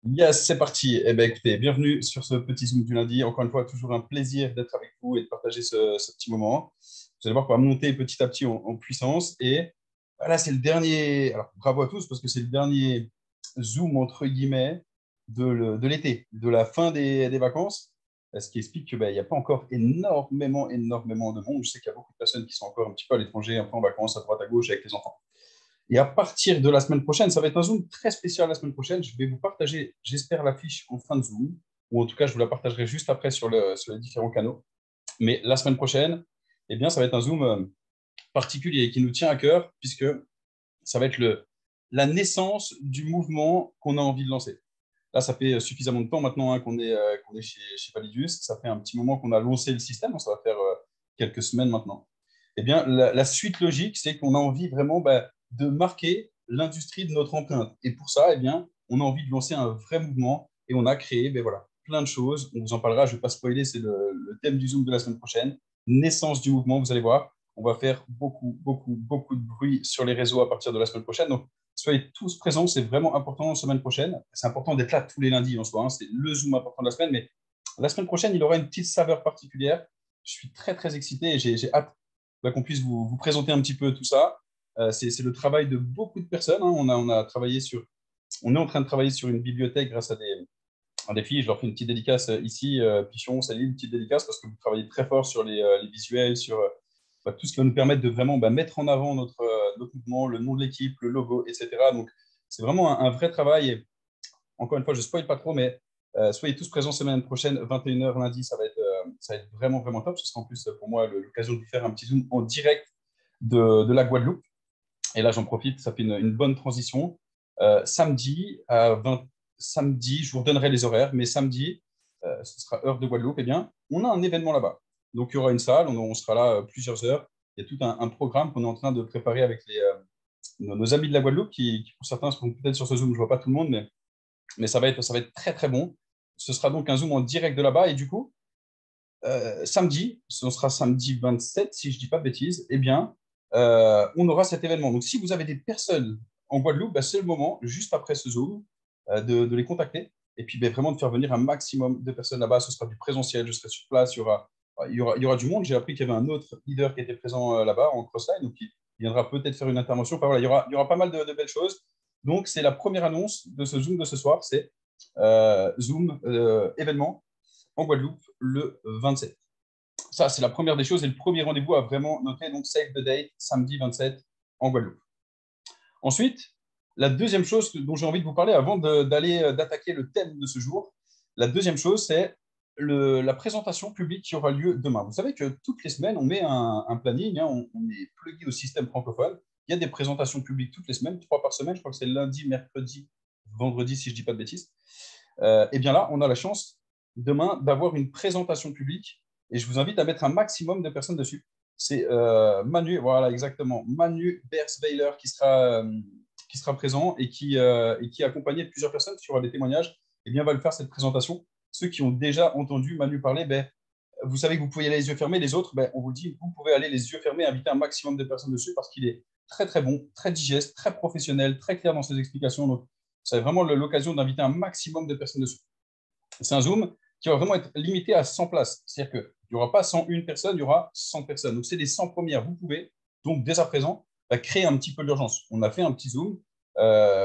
Yes, c'est parti. Eh bien, écoutez, bienvenue sur ce petit Zoom du lundi. Encore une fois, toujours un plaisir d'être avec vous et de partager ce petit moment. Vous allez voir qu'on va monter petit à petit en puissance. Et voilà, c'est le dernier. Alors, bravo à tous parce que c'est le dernier Zoom, entre guillemets, de l'été, de la fin des vacances. Ce qui explique qu'il n'y a pas encore énormément de monde. Je sais qu'il y a beaucoup de personnes qui sont encore un petit peu à l'étranger, un peu en vacances, à droite, à gauche, avec les enfants. Et à partir de la semaine prochaine, ça va être un Zoom très spécial la semaine prochaine. Je vais vous partager, j'espère, l'affiche en fin de Zoom, ou en tout cas, je vous la partagerai juste après sur les différents canaux. Mais la semaine prochaine, eh bien, ça va être un Zoom particulier qui nous tient à cœur, puisque ça va être la naissance du mouvement qu'on a envie de lancer. Là, ça fait suffisamment de temps maintenant qu'on est chez Validus. Ça fait un petit moment qu'on a lancé le système. Ça va faire quelques semaines maintenant. Eh bien, la suite logique, c'est qu'on a envie vraiment de marquer l'industrie de notre empreinte. Et pour ça, eh bien, on a envie de lancer un vrai mouvement et on a créé voilà, plein de choses. On vous en parlera, je ne vais pas spoiler, c'est le thème du Zoom de la semaine prochaine. Naissance du mouvement, vous allez voir. On va faire beaucoup de bruit sur les réseaux à partir de la semaine prochaine. Donc, soyez tous présents, c'est vraiment important la semaine prochaine. C'est important d'être là tous les lundis en soi, hein. C'est le Zoom important de la semaine, mais la semaine prochaine, il aura une petite saveur particulière. Je suis très excité et j'ai hâte qu'on puisse vous présenter un petit peu tout ça. C'est le travail de beaucoup de personnes, hein. On a travaillé on est en train de travailler sur une bibliothèque grâce à des filles. Je leur fais une petite dédicace ici. Pichon, salut, une petite dédicace parce que vous travaillez très fort sur les visuels, sur tout ce qui va nous permettre de vraiment mettre en avant notre mouvement, le nom de l'équipe, le logo, etc. Donc, c'est vraiment un vrai travail. Et encore une fois, je ne spoil pas trop, mais soyez tous présents semaine prochaine, 21h lundi. Ça va être vraiment top. Ce sera en plus pour moi l'occasion de vous faire un petit zoom en direct de la Guadeloupe. Et là, j'en profite, ça fait une bonne transition. Samedi, samedi, je vous redonnerai les horaires, mais samedi, ce sera heure de Guadeloupe, eh bien, on a un événement là-bas. Donc, il y aura une salle, on sera là plusieurs heures. Il y a tout un programme qu'on est en train de préparer avec nos amis de la Guadeloupe, qui pour certains seront peut-être sur ce Zoom, je ne vois pas tout le monde, mais ça va être très bon. Ce sera donc un Zoom en direct de là-bas. Et du coup, samedi, ce sera samedi 27, si je ne dis pas de bêtises, eh bien, on aura cet événement. Donc, si vous avez des personnes en Guadeloupe, c'est le moment, juste après ce Zoom, de les contacter et puis vraiment de faire venir un maximum de personnes là-bas. Ce sera du présentiel, je serai sur place, il y aura du monde. J'ai appris qu'il y avait un autre leader qui était présent là-bas en crossline, donc il viendra peut-être faire une intervention. Enfin, voilà, il y aura pas mal de belles choses. Donc, c'est la première annonce de ce Zoom de ce soir, c'est Zoom événement en Guadeloupe le 27. Ça, c'est la première des choses et le premier rendez-vous à vraiment noter. Donc, save the date, samedi 27 en Guadeloupe. Ensuite, la deuxième chose dont j'ai envie de vous parler avant d'attaquer le thème de ce jour, la deuxième chose, c'est la présentation publique qui aura lieu demain. Vous savez que toutes les semaines, on met un planning, hein, on est plugué au système francophone. Il y a des présentations publiques toutes les semaines, 3 par semaine. Je crois que c'est lundi, mercredi, vendredi, si je ne dis pas de bêtises. Et bien là, on a la chance demain d'avoir une présentation publique et je vous invite à mettre un maximum de personnes dessus. C'est Manu, voilà exactement, Manu Bersweiler qui sera présent et qui est accompagné de plusieurs personnes qui aura des témoignages. Et bien, va le faire cette présentation. Ceux qui ont déjà entendu Manu parler, vous savez que vous pouvez y aller les yeux fermés. Les autres, on vous le dit, vous pouvez aller les yeux fermés, inviter un maximum de personnes dessus parce qu'il est très bon, très digeste, très professionnel, très clair dans ses explications. Donc, c'est vraiment l'occasion d'inviter un maximum de personnes dessus. C'est un Zoom qui va vraiment être limité à 100 places. C'est-à-dire qu'il n'y aura pas 101 personnes, il y aura 100 personnes. Donc, c'est les 100 premières. Vous pouvez, donc, dès à présent, créer un petit peu d'urgence. On a fait un petit Zoom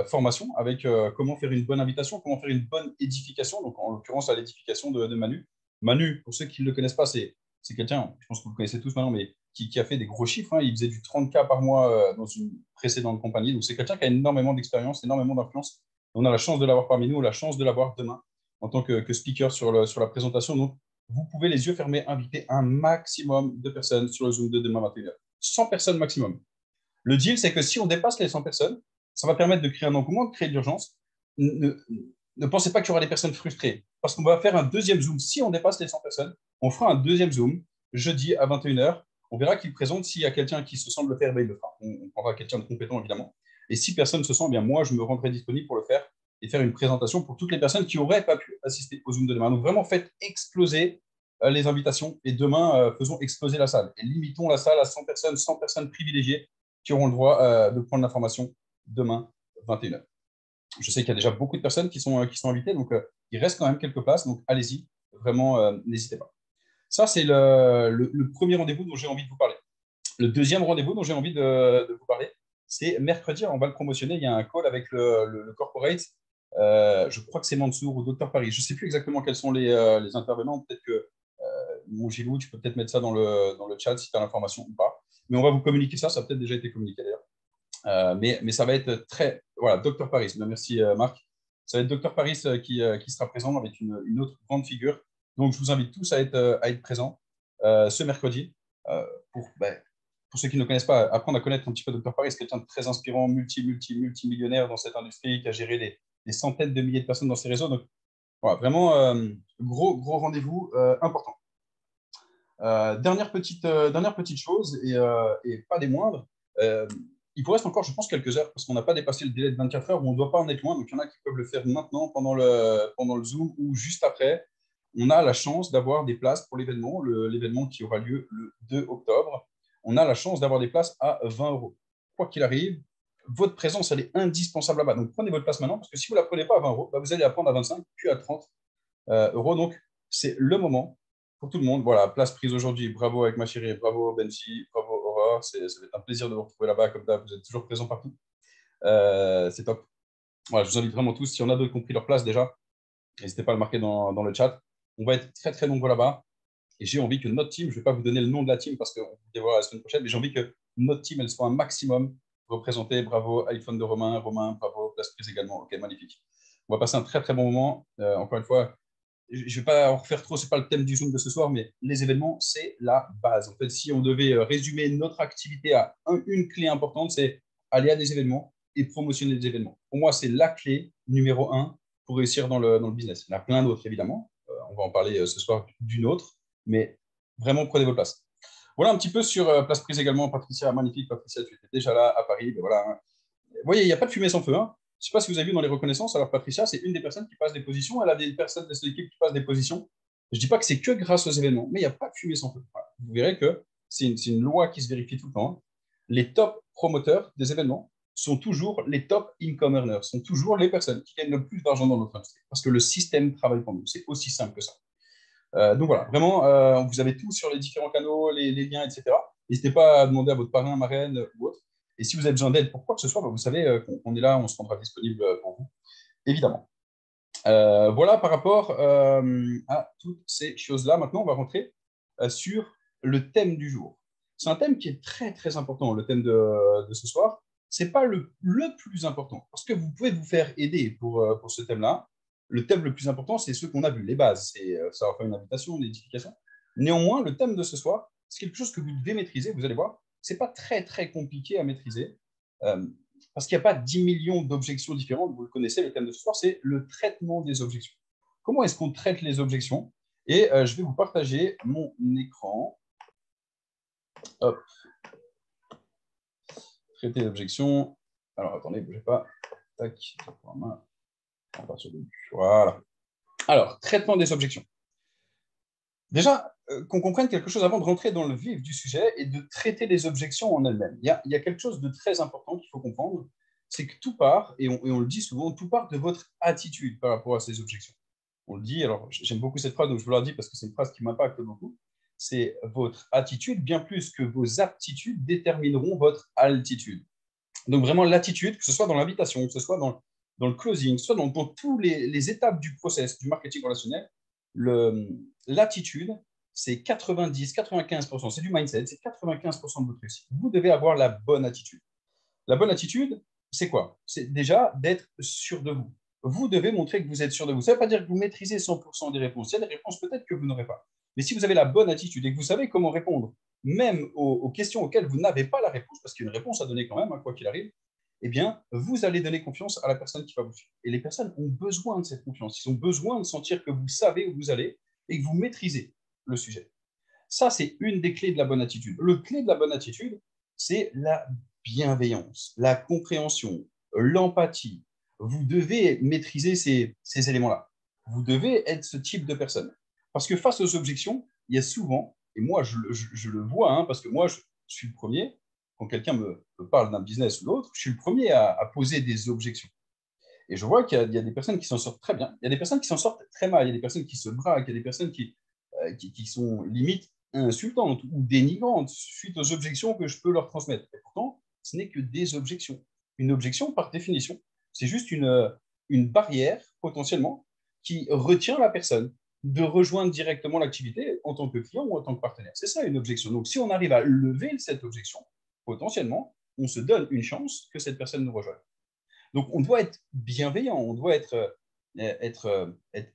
formation avec comment faire une bonne invitation, comment faire une bonne édification. Donc, en l'occurrence, à l'édification de Manu. Manu, pour ceux qui ne le connaissent pas, c'est quelqu'un, je pense que vous le connaissez tous maintenant, mais qui a fait des gros chiffres, hein. Il faisait du 30K par mois dans une précédente compagnie. Donc, c'est quelqu'un qui a énormément d'expérience, énormément d'influence. On a la chance de l'avoir parmi nous, la chance de l'avoir demain en tant que speaker sur la présentation. Donc, vous pouvez les yeux fermés inviter un maximum de personnes sur le Zoom de demain 21h. 100 personnes maximum. Le deal, c'est que si on dépasse les 100 personnes, ça va permettre de créer un engouement, de créer de l'urgence. Ne pensez pas qu'il y aura des personnes frustrées, parce qu'on va faire un deuxième Zoom. Si on dépasse les 100 personnes, on fera un deuxième Zoom jeudi à 21h. On verra qu'il présente. S'il y a quelqu'un qui se semble le faire, il le fera. On prendra quelqu'un de compétent, évidemment. Et si personne ne se sent, moi, je me rendrai disponible pour le faire et faire une présentation pour toutes les personnes qui n'auraient pas pu assister au Zoom de demain. Donc, vraiment, faites exploser les invitations et demain, faisons exploser la salle. Et limitons la salle à 100 personnes privilégiées qui auront le droit de prendre l'information demain, 21h. Je sais qu'il y a déjà beaucoup de personnes qui sont invitées, donc il reste quand même quelques places, donc allez-y, vraiment, n'hésitez pas. Ça, c'est le premier rendez-vous dont j'ai envie de vous parler. Le deuxième rendez-vous dont j'ai envie de vous parler, c'est mercredi. On va le promotionner. Il y a un call avec le corporate. Je crois que c'est Mansour ou Dr Paris. Je ne sais plus exactement quels sont les intervenants. Peut-être que mon Gilou, tu peux peut-être mettre ça dans le chat si tu as l'information ou pas. Mais on va vous communiquer ça. Ça a peut-être déjà été communiqué d'ailleurs. Mais ça va être très. Voilà, Dr Paris. Merci Marc. Ça va être Dr Paris qui sera présent avec une autre grande figure. Donc je vous invite tous à être présents ce mercredi pour, pour ceux qui ne le connaissent pas, apprendre à connaître un petit peu Dr Paris. C'est quelqu'un de très inspirant, multimillionnaire dans cette industrie, qui a géré des centaines de milliers de personnes dans ses réseaux. Donc voilà, vraiment gros rendez-vous important. Dernière petite chose, et pas des moindres, il vous reste encore, je pense, quelques heures, parce qu'on n'a pas dépassé le délai de 24 heures, où on ne doit pas en être loin. Donc, il y en a qui peuvent le faire maintenant, pendant le Zoom, ou juste après. On a la chance d'avoir des places pour l'événement qui aura lieu le 2 octobre. On a la chance d'avoir des places à 20 euros. Quoi qu'il arrive, votre présence, elle est indispensable là-bas. Donc, prenez votre place maintenant, parce que si vous ne la prenez pas à 20 euros, vous allez la prendre à 25, puis à 30 euros. Donc, c'est le moment pour tout le monde. Voilà, place prise aujourd'hui. Bravo avec ma chérie, bravo Benji, bravo Aurore. Ça va être un plaisir de vous retrouver là-bas. Comme ça, vous êtes toujours présents partout. C'est top. Voilà, je vous invite vraiment tous. Si on a d'autres qui ont pris leur place déjà, n'hésitez pas à le marquer dans le chat. On va être très, très nombreux là-bas. Et j'ai envie que notre team, je ne vais pas vous donner le nom de la team parce qu'on vous dévoilera la semaine prochaine, mais j'ai envie que notre team, elle soit un maximum représentée. Bravo, iPhone de Romain, bravo, place prise également. Ok, magnifique. On va passer un très, très bon moment. Encore une fois, je ne vais pas en refaire trop, ce n'est pas le thème du Zoom de ce soir, mais les événements, c'est la base. En fait, si on devait résumer notre activité à une clé importante, c'est aller à des événements et promotionner des événements. Pour moi, c'est la clé numéro un pour réussir dans le business. Il y en a plein d'autres, évidemment. On va en parler ce soir d'une autre, mais vraiment, prenez vos places. Voilà un petit peu sur Place Prise également. Patricia, magnifique. Patricia, tu étais déjà là à Paris. Mais voilà, hein. Vous voyez, il n'y a pas de fumée sans feu. Hein. Je ne sais pas si vous avez vu dans les reconnaissances. Alors, Patricia, c'est une des personnes qui passe des positions. Elle a des personnes de cette équipe qui passent des positions. Je ne dis pas que c'est que grâce aux événements, mais il n'y a pas de fumée sans feu. Voilà. Vous verrez que c'est une loi qui se vérifie tout le temps. Hein. Les top promoteurs des événements sont toujours les top income earners, sont toujours les personnes qui gagnent le plus d'argent dans notre industrie. Parce que le système travaille pour nous. C'est aussi simple que ça. Donc voilà, vraiment, vous avez tout sur les différents canaux, les liens, etc. N'hésitez pas à demander à votre parrain, marraine ou autre. Et si vous avez besoin d'aide pour quoi que ce soit, vous savez qu'on est là, on se rendra disponible pour vous, évidemment. Voilà par rapport à toutes ces choses-là. Maintenant, on va rentrer sur le thème du jour. C'est un thème qui est très, très important, le thème de ce soir. Ce n'est pas le plus important, parce que vous pouvez vous faire aider pour ce thème-là. Le thème le plus important, c'est ce qu'on a vu, les bases. C'est ça va faire une invitation, une édification. Néanmoins, le thème de ce soir, c'est quelque chose que vous devez maîtriser. Vous allez voir, ce n'est pas très, très compliqué à maîtriser. Parce qu'il n'y a pas 10 millions d'objections différentes. Vous le connaissez, le thème de ce soir, c'est le traitement des objections. Comment est-ce qu'on traite les objections? Et je vais vous partager mon écran. Hop. Traiter les objections. Alors, attendez, bougez pas. Tac. Voilà. Alors, traitement des objections. Déjà, qu'on comprenne quelque chose avant de rentrer dans le vif du sujet et de traiter les objections en elles-mêmes. Il y a quelque chose de très important qu'il faut comprendre, c'est que tout part, et on le dit souvent, tout part de votre attitude par rapport à ces objections. On le dit, alors j'aime beaucoup cette phrase, donc je vous la dis parce que c'est une phrase qui m'impacte beaucoup. C'est votre attitude, bien plus que vos aptitudes, détermineront votre altitude. Donc vraiment l'attitude, que ce soit dans l'invitation, que ce soit dans le closing, que ce soit dans toutes les étapes du process du marketing relationnel, l'attitude, c'est 90-95%, c'est du mindset, c'est 95% de votre réussite. Vous devez avoir la bonne attitude. La bonne attitude, c'est quoi? C'est déjà d'être sûr de vous. Vous devez montrer que vous êtes sûr de vous. Ça ne veut pas dire que vous maîtrisez 100% des réponses. Il y a des réponses peut-être que vous n'aurez pas. Mais si vous avez la bonne attitude et que vous savez comment répondre, même aux questions auxquelles vous n'avez pas la réponse, parce qu'il y a une réponse à donner quand même, hein, quoi qu'il arrive, eh bien, vous allez donner confiance à la personne qui va vous suivre. Et les personnes ont besoin de cette confiance. Ils ont besoin de sentir que vous savez où vous allez et que vous maîtrisez le sujet. Ça, c'est une des clés de la bonne attitude. Le clé de la bonne attitude, c'est la bienveillance, la compréhension, l'empathie. Vous devez maîtriser ces éléments-là. Vous devez être ce type de personne. Parce que face aux objections, il y a souvent, et moi je le vois, hein, parce que moi je suis le premier, quand quelqu'un me parle d'un business ou l'autre, je suis le premier à poser des objections. Et je vois qu'il y a des personnes qui s'en sortent très bien, il y a des personnes qui s'en sortent très mal, il y a des personnes qui se braquent, il y a des personnes qui sont limite insultantes ou dénigrantes suite aux objections que je peux leur transmettre. Et pourtant, ce n'est que des objections. Une objection, par définition, c'est juste une barrière, potentiellement, qui retient la personne de rejoindre directement l'activité en tant que client ou en tant que partenaire. C'est ça une objection. Donc, si on arrive à lever cette objection, potentiellement, on se donne une chance que cette personne nous rejoigne. Donc, on doit être bienveillant, on doit être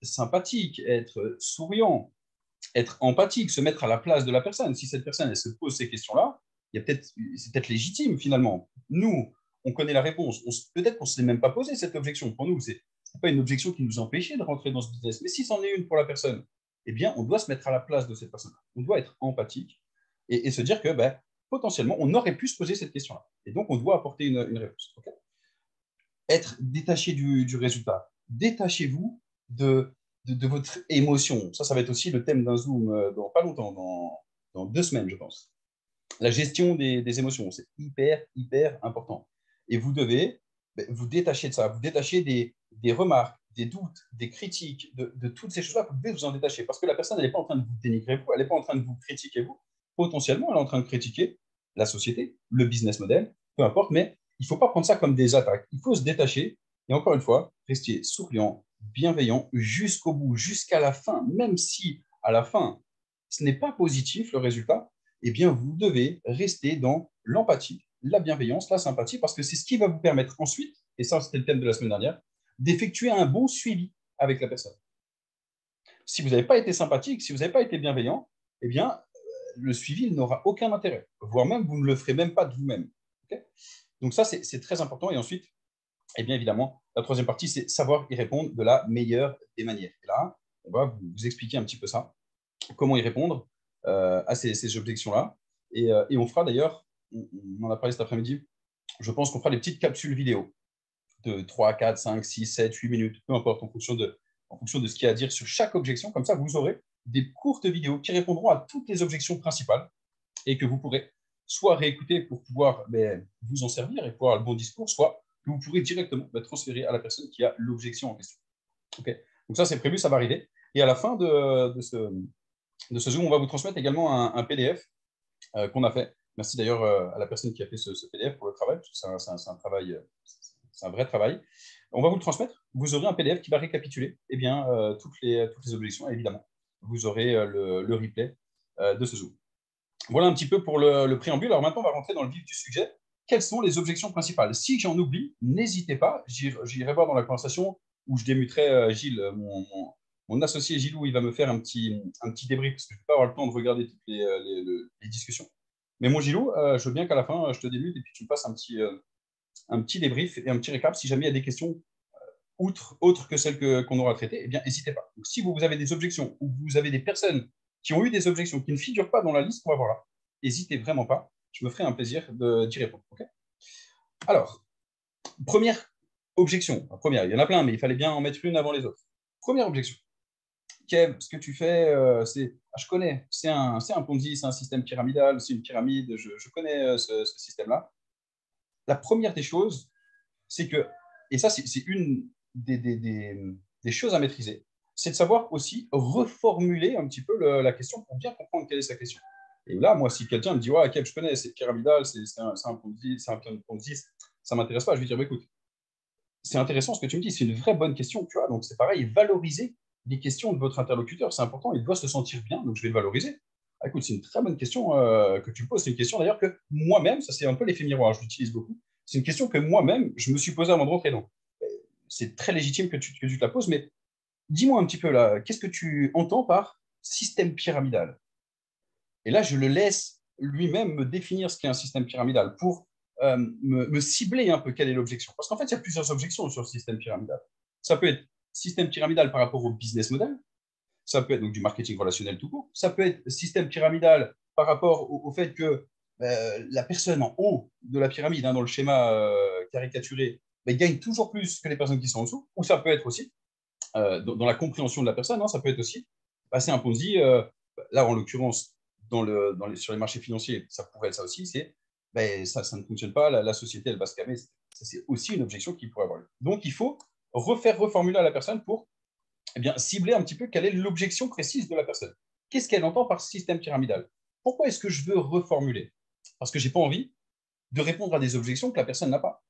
sympathique, être souriant, être empathique, se mettre à la place de la personne. Si cette personne elle se pose ces questions-là, c'est peut-être légitime finalement. Nous, on connaît la réponse. Peut-être qu'on ne s'est même pas posé cette objection. Pour nous, ce n'est pas une objection qui nous empêchait de rentrer dans ce business. Mais si c'en est une pour la personne, eh bien, on doit se mettre à la place de cette personne. On doit être empathique et se dire que potentiellement, on aurait pu se poser cette question-là. Et donc, on doit apporter une réponse. Okay, être détaché du résultat. Détachez-vous de votre émotion. Ça va être aussi le thème d'un Zoom dans pas longtemps, dans 2 semaines, je pense. La gestion des émotions, c'est hyper, hyper important. Et vous devez vous détacher de ça, vous détacher des remarques, des doutes, des critiques, de toutes ces choses-là, vous devez vous en détacher. Parce que la personne, elle n'est pas en train de vous dénigrer, vous, elle n'est pas en train de vous critiquer, vous. Potentiellement, elle est en train de critiquer la société, le business model, peu importe, mais il ne faut pas prendre ça comme des attaques. Il faut se détacher et encore une fois, rester souriant, bienveillant jusqu'au bout, jusqu'à la fin, même si à la fin, ce n'est pas positif le résultat, eh bien, vous devez rester dans l'empathie, la bienveillance, la sympathie, parce que c'est ce qui va vous permettre ensuite, et ça c'était le thème de la semaine dernière, d'effectuer un bon suivi avec la personne. Si vous n'avez pas été sympathique, si vous n'avez pas été bienveillant, eh bien, le suivi n'aura aucun intérêt, voire même vous ne le ferez même pas de vous-même. Okay, donc ça, c'est très important. Et ensuite, eh bien évidemment, la troisième partie, c'est savoir y répondre de la meilleure des manières. Et là, on va vous expliquer un petit peu ça, comment y répondre à ces objections-là. Et on fera d'ailleurs, on en a parlé cet après-midi, je pense qu'on fera des petites capsules vidéo de 3, 4, 5, 6, 7, 8 minutes, peu importe, en fonction de ce qu'il y a à dire sur chaque objection. Comme ça, vous aurez des courtes vidéos qui répondront à toutes les objections principales et que vous pourrez soit réécouter pour pouvoir vous en servir et pouvoir le bon discours, soit que vous pourrez directement transférer à la personne qui a l'objection en question. Okay, donc ça, c'est prévu, ça va arriver. Et à la fin de ce Zoom, on va vous transmettre également un PDF qu'on a fait. Merci d'ailleurs à la personne qui a fait ce PDF pour le travail, parce que c'est un travail, c'est un vrai travail. On va vous le transmettre. Vous aurez un PDF qui va récapituler toutes les objections. Et évidemment, vous aurez le replay de ce Zoom. Voilà un petit peu pour le préambule. Alors maintenant, on va rentrer dans le vif du sujet. Quelles sont les objections principales? Si j'en oublie, n'hésitez pas. J'irai voir dans la conversation où je démuterai Gilles, mon associé Gilou, il va me faire un petit débrief parce que je ne vais pas avoir le temps de regarder toutes les discussions. Mais mon Gilou, je veux bien qu'à la fin, je te démute et puis tu me passes un petit débrief et un petit récap. Si jamais il y a des questions autres que celles qu'on aura traitées, eh bien, n'hésitez pas. Donc, si vous avez des objections ou vous avez des personnes qui ont eu des objections qui ne figurent pas dans la liste qu'on va voir là, n'hésitez vraiment pas. Je me ferai un plaisir d'y répondre. Okay, alors, première objection. Première, il y en a plein, mais il fallait bien en mettre une avant les autres. Première objection. Kev, ce que tu fais, je connais, c'est un Ponzi, c'est un système pyramidal, c'est une pyramide, je connais ce système-là. La première des choses, c'est que, et ça, c'est une des choses à maîtriser, c'est de savoir aussi reformuler un petit peu la question pour bien comprendre quelle est sa question. Et là, moi, si quelqu'un me dit, ouais, Kev, je connais, c'est pyramidal, c'est un Ponzi, ça ne m'intéresse pas, je vais dire, écoute, c'est intéressant ce que tu me dis, c'est une vraie bonne question, tu vois. Donc, c'est pareil, valoriser les questions de votre interlocuteur, c'est important, il doit se sentir bien, donc je vais le valoriser. Ah, écoute, c'est une très bonne question que tu me poses. C'est une question d'ailleurs que moi-même, ça c'est un peu l'effet miroir, je l'utilise beaucoup. C'est une question que moi-même, je me suis posée avant de rentrer dans. C'est très légitime que tu te la poses, mais dis-moi un petit peu là, qu'est-ce que tu entends par système pyramidal? Et là, je le laisse lui-même me définir ce qu'est un système pyramidal pour me cibler un peu quelle est l'objection. Parce qu'en fait, il y a plusieurs objections sur le système pyramidal. Ça peut être système pyramidal par rapport au business model, ça peut être donc du marketing relationnel tout court, ça peut être système pyramidal par rapport au fait que la personne en haut de la pyramide, dans le schéma caricaturé, gagne toujours plus que les personnes qui sont en dessous, ou ça peut être aussi, dans la compréhension de la personne, ça peut être aussi, c'est un Ponzi, là en l'occurrence, sur les marchés financiers, ça pourrait être ça aussi, c'est ça ne fonctionne pas, la société, elle va se calmer. Ça, c'est aussi une objection qui pourrait avoir lieu. Donc, il faut reformuler à la personne pour cibler un petit peu quelle est l'objection précise de la personne. Qu'est-ce qu'elle entend par système pyramidal? Pourquoi est-ce que je veux reformuler? Parce que je n'ai pas envie de répondre à des objections que la personne n'a pas.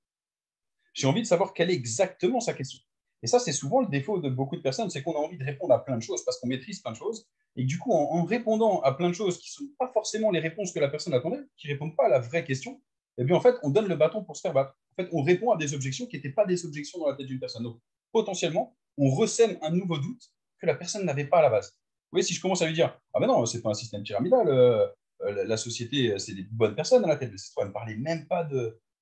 J'ai envie de savoir quelle est exactement sa question. Et ça, c'est souvent le défaut de beaucoup de personnes, c'est qu'on a envie de répondre à plein de choses parce qu'on maîtrise plein de choses. Et du coup, en répondant à plein de choses qui ne sont pas forcément les réponses que la personne attendait, qui ne répondent pas à la vraie question, eh bien, en fait, on donne le bâton pour se faire battre. En fait, on répond à des objections qui n'étaient pas des objections dans la tête d'une personne. Donc, potentiellement, on ressème un nouveau doute que la personne n'avait pas à la base. Vous voyez, si je commence à lui dire, ah ben non, c'est pas un système pyramidal, la société, c'est des bonnes personnes à la tête. Elle ne parlait même pas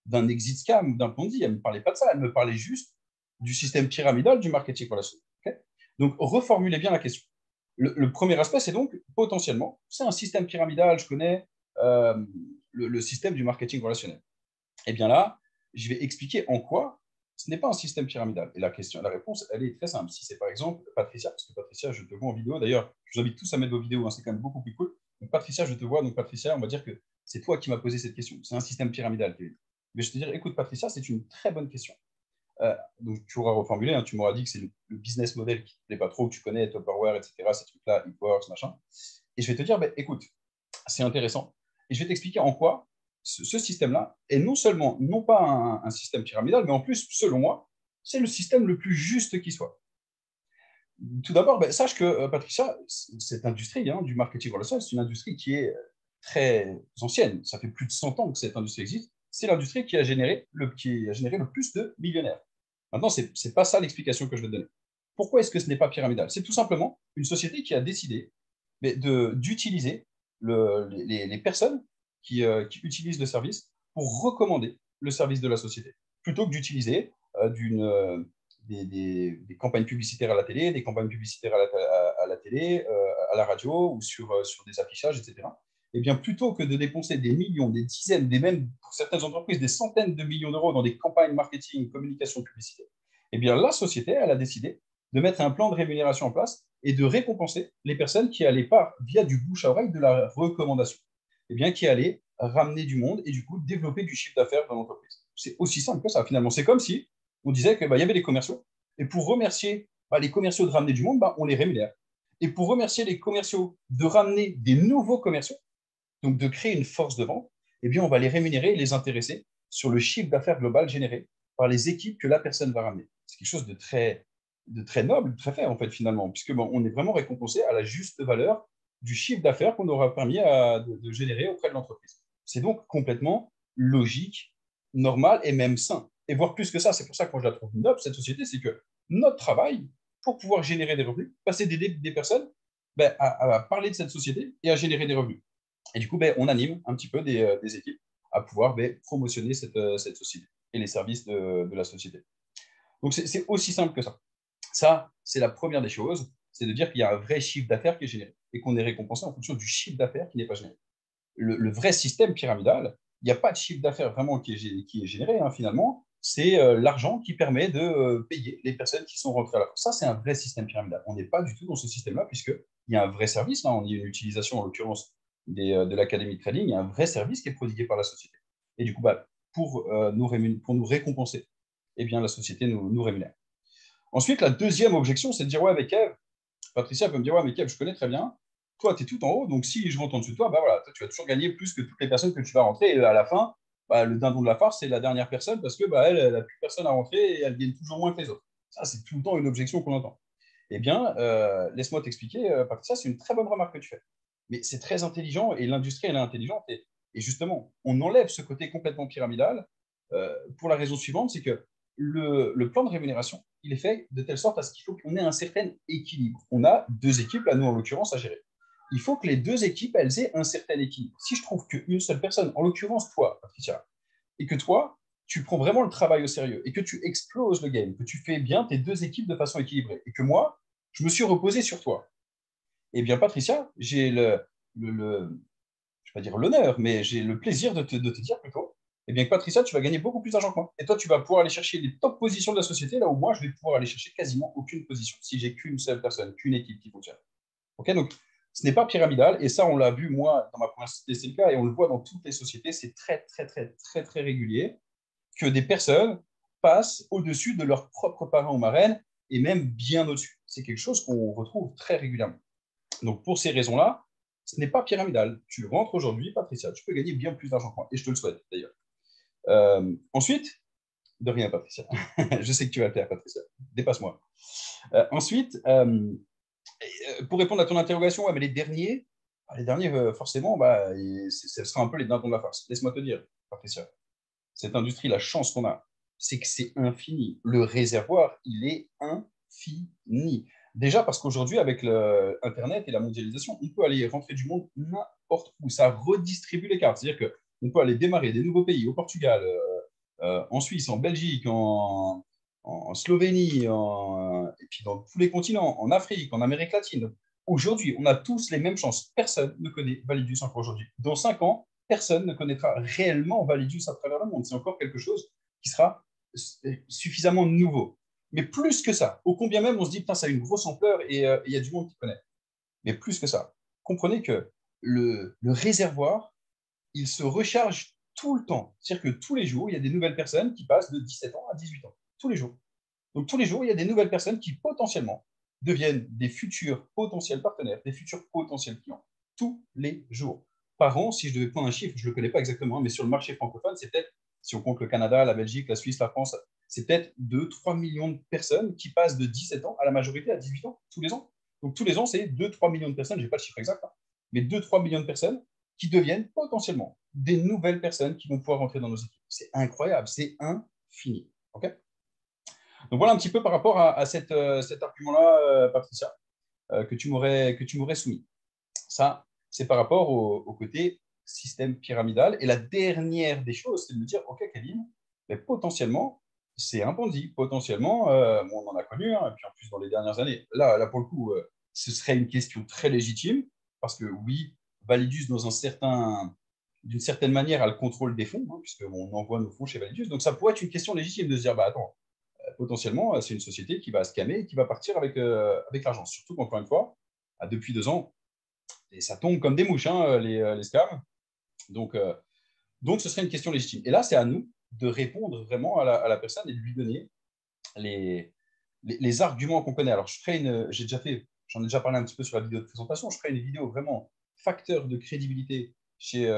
d'un exit scam, d'un Ponzi. Elle ne me parlait pas de ça. Elle me parlait juste du système pyramidal du marketing relationnel. Okay. Donc, reformulez bien la question. Le premier aspect, c'est donc potentiellement, c'est un système pyramidal, je connais le système du marketing relationnel. Et bien là, je vais expliquer en quoi ce n'est pas un système pyramidal. Et la réponse, elle est très simple. Si c'est par exemple Patricia, parce que Patricia, je te vois en vidéo. D'ailleurs, je vous invite tous à mettre vos vidéos, hein, c'est quand même beaucoup plus cool. Donc Patricia, je te vois. Donc Patricia, on va dire que c'est toi qui m'as posé cette question. C'est un système pyramidal, Kevin. Mais je te dirais, écoute Patricia, c'est une très bonne question. Donc tu auras reformulé, hein, tu m'auras dit que c'est le business model qui ne te plaît pas trop, que tu connais, Tupperware, etc., ces trucs-là, e-works, machin. Et je vais te dire, écoute, c'est intéressant. Et je vais t'expliquer en quoi ce système-là est non seulement, non pas un système pyramidal, mais en plus, selon moi, c'est le système le plus juste qui soit. Tout d'abord, sache que, Patricia, cette industrie du marketing relationnel, c'est une industrie qui est très ancienne. Ça fait plus de 100 ans que cette industrie existe. C'est l'industrie qui a généré le plus de millionnaires. Maintenant, ce n'est pas ça l'explication que je vais te donner. Pourquoi est-ce que ce n'est pas pyramidal? C'est tout simplement une société qui a décidé d'utiliser les personnes qui utilisent le service pour recommander le service de la société, plutôt que d'utiliser des campagnes publicitaires à la télé, des campagnes publicitaires à la télé, à la radio ou sur des affichages, etc. Eh bien, plutôt que de dépenser des millions, des dizaines, même pour certaines entreprises, des centaines de millions d'euros dans des campagnes marketing, communication, publicité, eh bien, la société, elle a décidé de mettre un plan de rémunération en place et de récompenser les personnes qui allaient pas via du bouche à oreille de la recommandation, eh bien, qui allaient ramener du monde et du coup développer du chiffre d'affaires dans l'entreprise. C'est aussi simple que ça, finalement. C'est comme si on disait qu'il y avait des commerciaux et pour remercier les commerciaux de ramener du monde, on les rémunère. Et pour remercier les commerciaux de ramener des nouveaux commerciaux, donc de créer une force de vente, eh bien, on va les rémunérer et les intéresser sur le chiffre d'affaires global généré par les équipes que la personne va ramener. C'est quelque chose de très noble, de très fait, en fait, finalement, puisque on est vraiment récompensé à la juste valeur du chiffre d'affaires qu'on aura permis de générer auprès de l'entreprise. C'est donc complètement logique, normal et même sain. Et voire plus que ça, c'est pour ça que moi je la trouve noble, cette société, c'est que notre travail, pour pouvoir générer des revenus, c'est d'aider des personnes à parler de cette société et à générer des revenus. Et du coup, on anime un petit peu des équipes à pouvoir promotionner cette société et les services de la société. Donc, c'est aussi simple que ça. Ça, c'est la première des choses, c'est de dire qu'il y a un vrai chiffre d'affaires qui est généré et qu'on est récompensé en fonction du chiffre d'affaires qui n'est pas généré. Le vrai système pyramidal, il n'y a pas de chiffre d'affaires vraiment qui est généré, finalement. C'est l'argent qui permet de payer les personnes qui sont rentrées à la fin. Ça, c'est un vrai système pyramidal. On n'est pas du tout dans ce système-là, puisqu'il y a un vrai service. Là, on y a une utilisation, en l'occurrence, de l'académie de trading. Il y a un vrai service qui est prodigué par la société. Et du coup, pour nous récompenser, eh bien, la société nous rémunère. Ensuite, la deuxième objection, c'est de dire, ouais, mais Kev, Patricia peut me dire, ouais, mais Kev, je connais très bien. Toi, tu es tout en haut, donc si je rentre en dessous de toi, voilà, toi, tu vas toujours gagner plus que toutes les personnes que tu vas rentrer. Et à la fin, le dindon de la farce, c'est la dernière personne parce que elle n'a plus personne à rentrer et elle gagne toujours moins que les autres. Ça, c'est tout le temps une objection qu'on entend. Eh bien, laisse-moi t'expliquer, Patricia, c'est une très bonne remarque que tu fais. Mais c'est très intelligent et l'industrie, elle est intelligente. Et justement, on enlève ce côté complètement pyramidal pour la raison suivante, c'est que le plan de rémunération, il est fait de telle sorte à ce qu'il faut qu'on ait un certain équilibre. On a deux équipes, là, nous, en l'occurrence, à gérer. Il faut que les deux équipes, elles aient un certain équilibre. Si je trouve qu'une seule personne, en l'occurrence toi, Patricia, et que toi, tu prends vraiment le travail au sérieux et que tu exploses le game, que tu fais bien tes deux équipes de façon équilibrée, et que moi, je me suis reposé sur toi, eh bien, Patricia, j'ai je ne vais pas dire l'honneur, mais j'ai le plaisir de te dire plutôt, eh bien, Patricia, tu vas gagner beaucoup plus d'argent que moi. Et toi, tu vas pouvoir aller chercher les top positions de la société, là où moi, je vais pouvoir aller chercher quasiment aucune position si j'ai qu'une seule personne, qu'une équipe qui fonctionne. Ok, donc, ce n'est pas pyramidal, et ça, on l'a vu, moi, dans ma première société, c'est le cas, et on le voit dans toutes les sociétés, c'est très, très, très, très, très régulier que des personnes passent au-dessus de leurs propres parrains ou marraines et même bien au-dessus. C'est quelque chose qu'on retrouve très régulièrement. Donc, pour ces raisons-là, ce n'est pas pyramidal. Tu rentres aujourd'hui, Patricia, tu peux gagner bien plus d'argent que moi, et je te le souhaite d'ailleurs. Ensuite, de rien, Patricia. Je sais que tu vas le faire, Patricia. Dépasse-moi. Ensuite, pour répondre à ton interrogation, ouais, mais les derniers forcément, ce sera un peu les dindons de la farce. Laisse-moi te dire, Patricia, cette industrie, la chance qu'on a, c'est que c'est infini. Le réservoir, il est infini. Déjà parce qu'aujourd'hui, avec Internet et la mondialisation, on peut aller rentrer du monde n'importe où. Ça redistribue les cartes. C'est-à-dire qu'on peut aller démarrer des nouveaux pays, au Portugal, en Suisse, en Belgique, en Slovénie, et puis dans tous les continents, en Afrique, en Amérique latine. Aujourd'hui, on a tous les mêmes chances. Personne ne connaît Validus encore aujourd'hui. Dans 5 ans, personne ne connaîtra réellement Validus à travers le monde. C'est encore quelque chose qui sera suffisamment nouveau. Mais plus que ça, au combien même on se dit, putain, ça a une grosse ampleur et il y a du monde qui connaît. Mais plus que ça, comprenez que le réservoir, il se recharge tout le temps. C'est-à-dire que tous les jours, il y a des nouvelles personnes qui passent de 17 ans à 18 ans. Tous les jours. Donc tous les jours, il y a des nouvelles personnes qui potentiellement deviennent des futurs potentiels partenaires, des futurs potentiels clients. Tous les jours. Par an, si je devais prendre un chiffre, je ne le connais pas exactement, mais sur le marché francophone, c'est peut-être, si on compte le Canada, la Belgique, la Suisse, la France, c'est peut-être 2-3 millions de personnes qui passent de 17 ans à la majorité à 18 ans tous les ans. Donc tous les ans, c'est 2-3 millions de personnes, je n'ai pas le chiffre exact, hein, mais 2-3 millions de personnes qui deviennent potentiellement des nouvelles personnes qui vont pouvoir rentrer dans nos équipes. C'est incroyable, c'est infini. Okay, donc voilà un petit peu par rapport à cet argument-là, Patricia, que tu m'aurais soumis. Ça, c'est par rapport au côté système pyramidal. Et la dernière des choses, c'est de me dire, OK, Kevin, mais potentiellement, c'est un Ponzi. Potentiellement, on en a connu, hein, et puis en plus dans les dernières années. Là pour le coup, ce serait une question très légitime, parce que oui, Validus, d'une certaine manière, a le contrôle des fonds, hein, puisqu'on envoie nos fonds chez Validus. Donc ça pourrait être une question légitime de se dire, bah attends, potentiellement, c'est une société qui va scammer et qui va partir avec l'argent. Surtout qu'encore une fois, depuis 2 ans, et ça tombe comme des mouches, hein, les scams. Donc, ce serait une question légitime. Et là, c'est à nous de répondre vraiment à la personne et de lui donner les arguments qu'on connaît. Alors, j'en ai déjà parlé un petit peu sur la vidéo de présentation, je ferai une vidéo vraiment facteur de crédibilité chez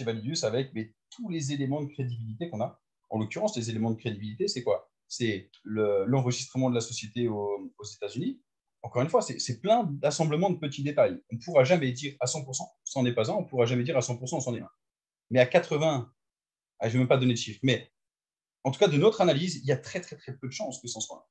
Validus avec tous les éléments de crédibilité qu'on a. En l'occurrence, les éléments de crédibilité, c'est quoi? C'est l'enregistrement de la société aux États-Unis. Encore une fois, c'est plein d'assemblements de petits détails. On ne pourra jamais dire à 100%, c'en est pas un, on ne pourra jamais dire à 100%, c'en est un. Mais à 80, je ne vais même pas donner de chiffres, mais en tout cas, de notre analyse, il y a très, très, très peu de chances que c'en soit un.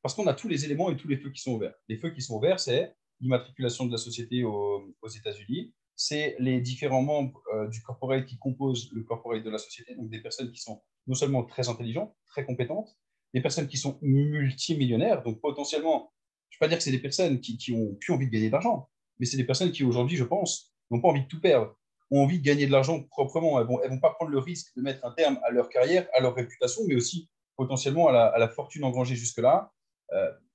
Parce qu'on a tous les éléments et tous les feux qui sont ouverts. Les feux qui sont ouverts, c'est l'immatriculation de la société aux États-Unis, c'est les différents membres du corporate qui composent le corporate de la société, donc des personnes qui sont non seulement très intelligentes, très compétentes, des personnes qui sont multimillionnaires, donc potentiellement, je ne vais pas dire que c'est des personnes qui ont plus envie de gagner de l'argent, mais c'est des personnes qui aujourd'hui, je pense, n'ont pas envie de tout perdre, ont envie de gagner de l'argent proprement. Elles vont pas prendre le risque de mettre un terme à leur carrière, à leur réputation, mais aussi potentiellement à la fortune engrangée jusque-là,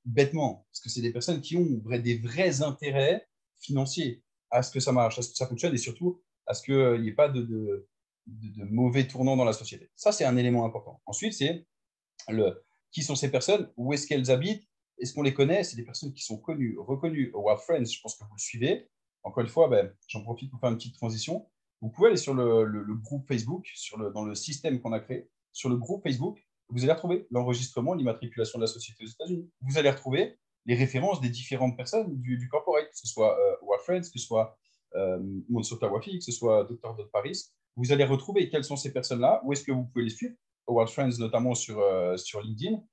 bêtement, parce que c'est des personnes qui ont des vrais intérêts financiers à ce que ça marche, à ce que ça fonctionne et surtout à ce qu'il n'y ait pas de mauvais tournants dans la société. Ça, c'est un élément important. Ensuite, c'est qui sont ces personnes, où est-ce qu'elles habitent, est-ce qu'on les connaît? C'est des personnes qui sont connues, reconnues. Wild Friends, je pense que vous le suivez. Encore une fois, j'en profite pour faire une petite transition. Vous pouvez aller sur le groupe Facebook, dans le système qu'on a créé. Sur le groupe Facebook, vous allez retrouver l'enregistrement, l'immatriculation de la société aux États-Unis. Vous allez retrouver les références des différentes personnes du corporate, que ce soit Wild Friends, que ce soit Monsoka Wafi, que ce soit Dr. Dodd Paris. Vous allez retrouver quelles sont ces personnes-là, où est-ce que vous pouvez les suivre. Wild Friends, notamment sur LinkedIn.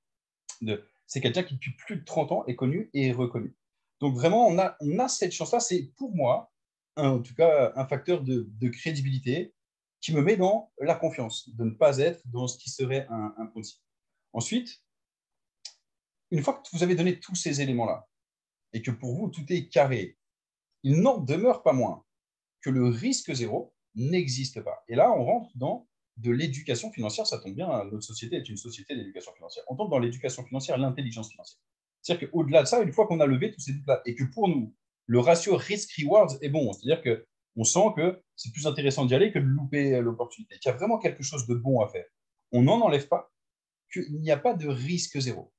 C'est quelqu'un qui, depuis plus de 30 ans, est connu et reconnu. Donc, vraiment, on a cette chance-là. C'est, pour moi, en tout cas, un facteur de crédibilité qui me met dans la confiance, de ne pas être dans ce qui serait un Ponzi. Ensuite, une fois que vous avez donné tous ces éléments-là et que pour vous, tout est carré, il n'en demeure pas moins que le risque zéro n'existe pas. Et là, on rentre dans de l'éducation financière. Ça tombe bien, notre société est une société d'éducation financière. On tombe dans l'éducation financière, l'intelligence financière. C'est-à-dire qu'au-delà de ça, une fois qu'on a levé tous ces doutes-là et que pour nous, le ratio risk-rewards est bon, c'est-à-dire qu'on sent que c'est plus intéressant d'y aller que de louper l'opportunité, qu'il y a vraiment quelque chose de bon à faire. On n'en enlève pas, qu'il n'y a pas de risque zéro.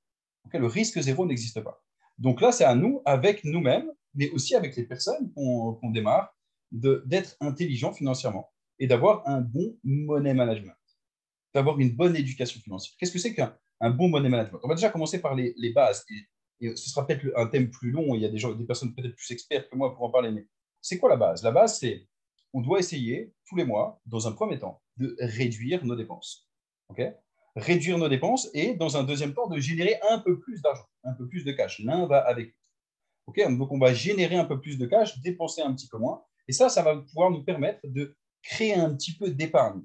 Okay, le risque zéro n'existe pas. Donc là, c'est à nous, avec nous-mêmes, mais aussi avec les personnes qu'on démarre, d'être intelligents financièrement et d'avoir un bon money management, d'avoir une bonne éducation financière. Qu'est-ce que c'est qu'un bon money management? On va déjà commencer par les bases. Et ce sera peut-être un thème plus long. Il y a des personnes peut-être plus expertes que moi pour en parler. Mais c'est quoi la base? La base, c'est on doit essayer tous les mois, dans un premier temps, de réduire nos dépenses. Okay, réduire nos dépenses et, dans un deuxième temps, de générer un peu plus d'argent, un peu plus de cash. L'un va avec l'autre. Okay, donc, on va générer un peu plus de cash, dépenser un petit peu moins. Et ça va pouvoir nous permettre de créer un petit peu d'épargne.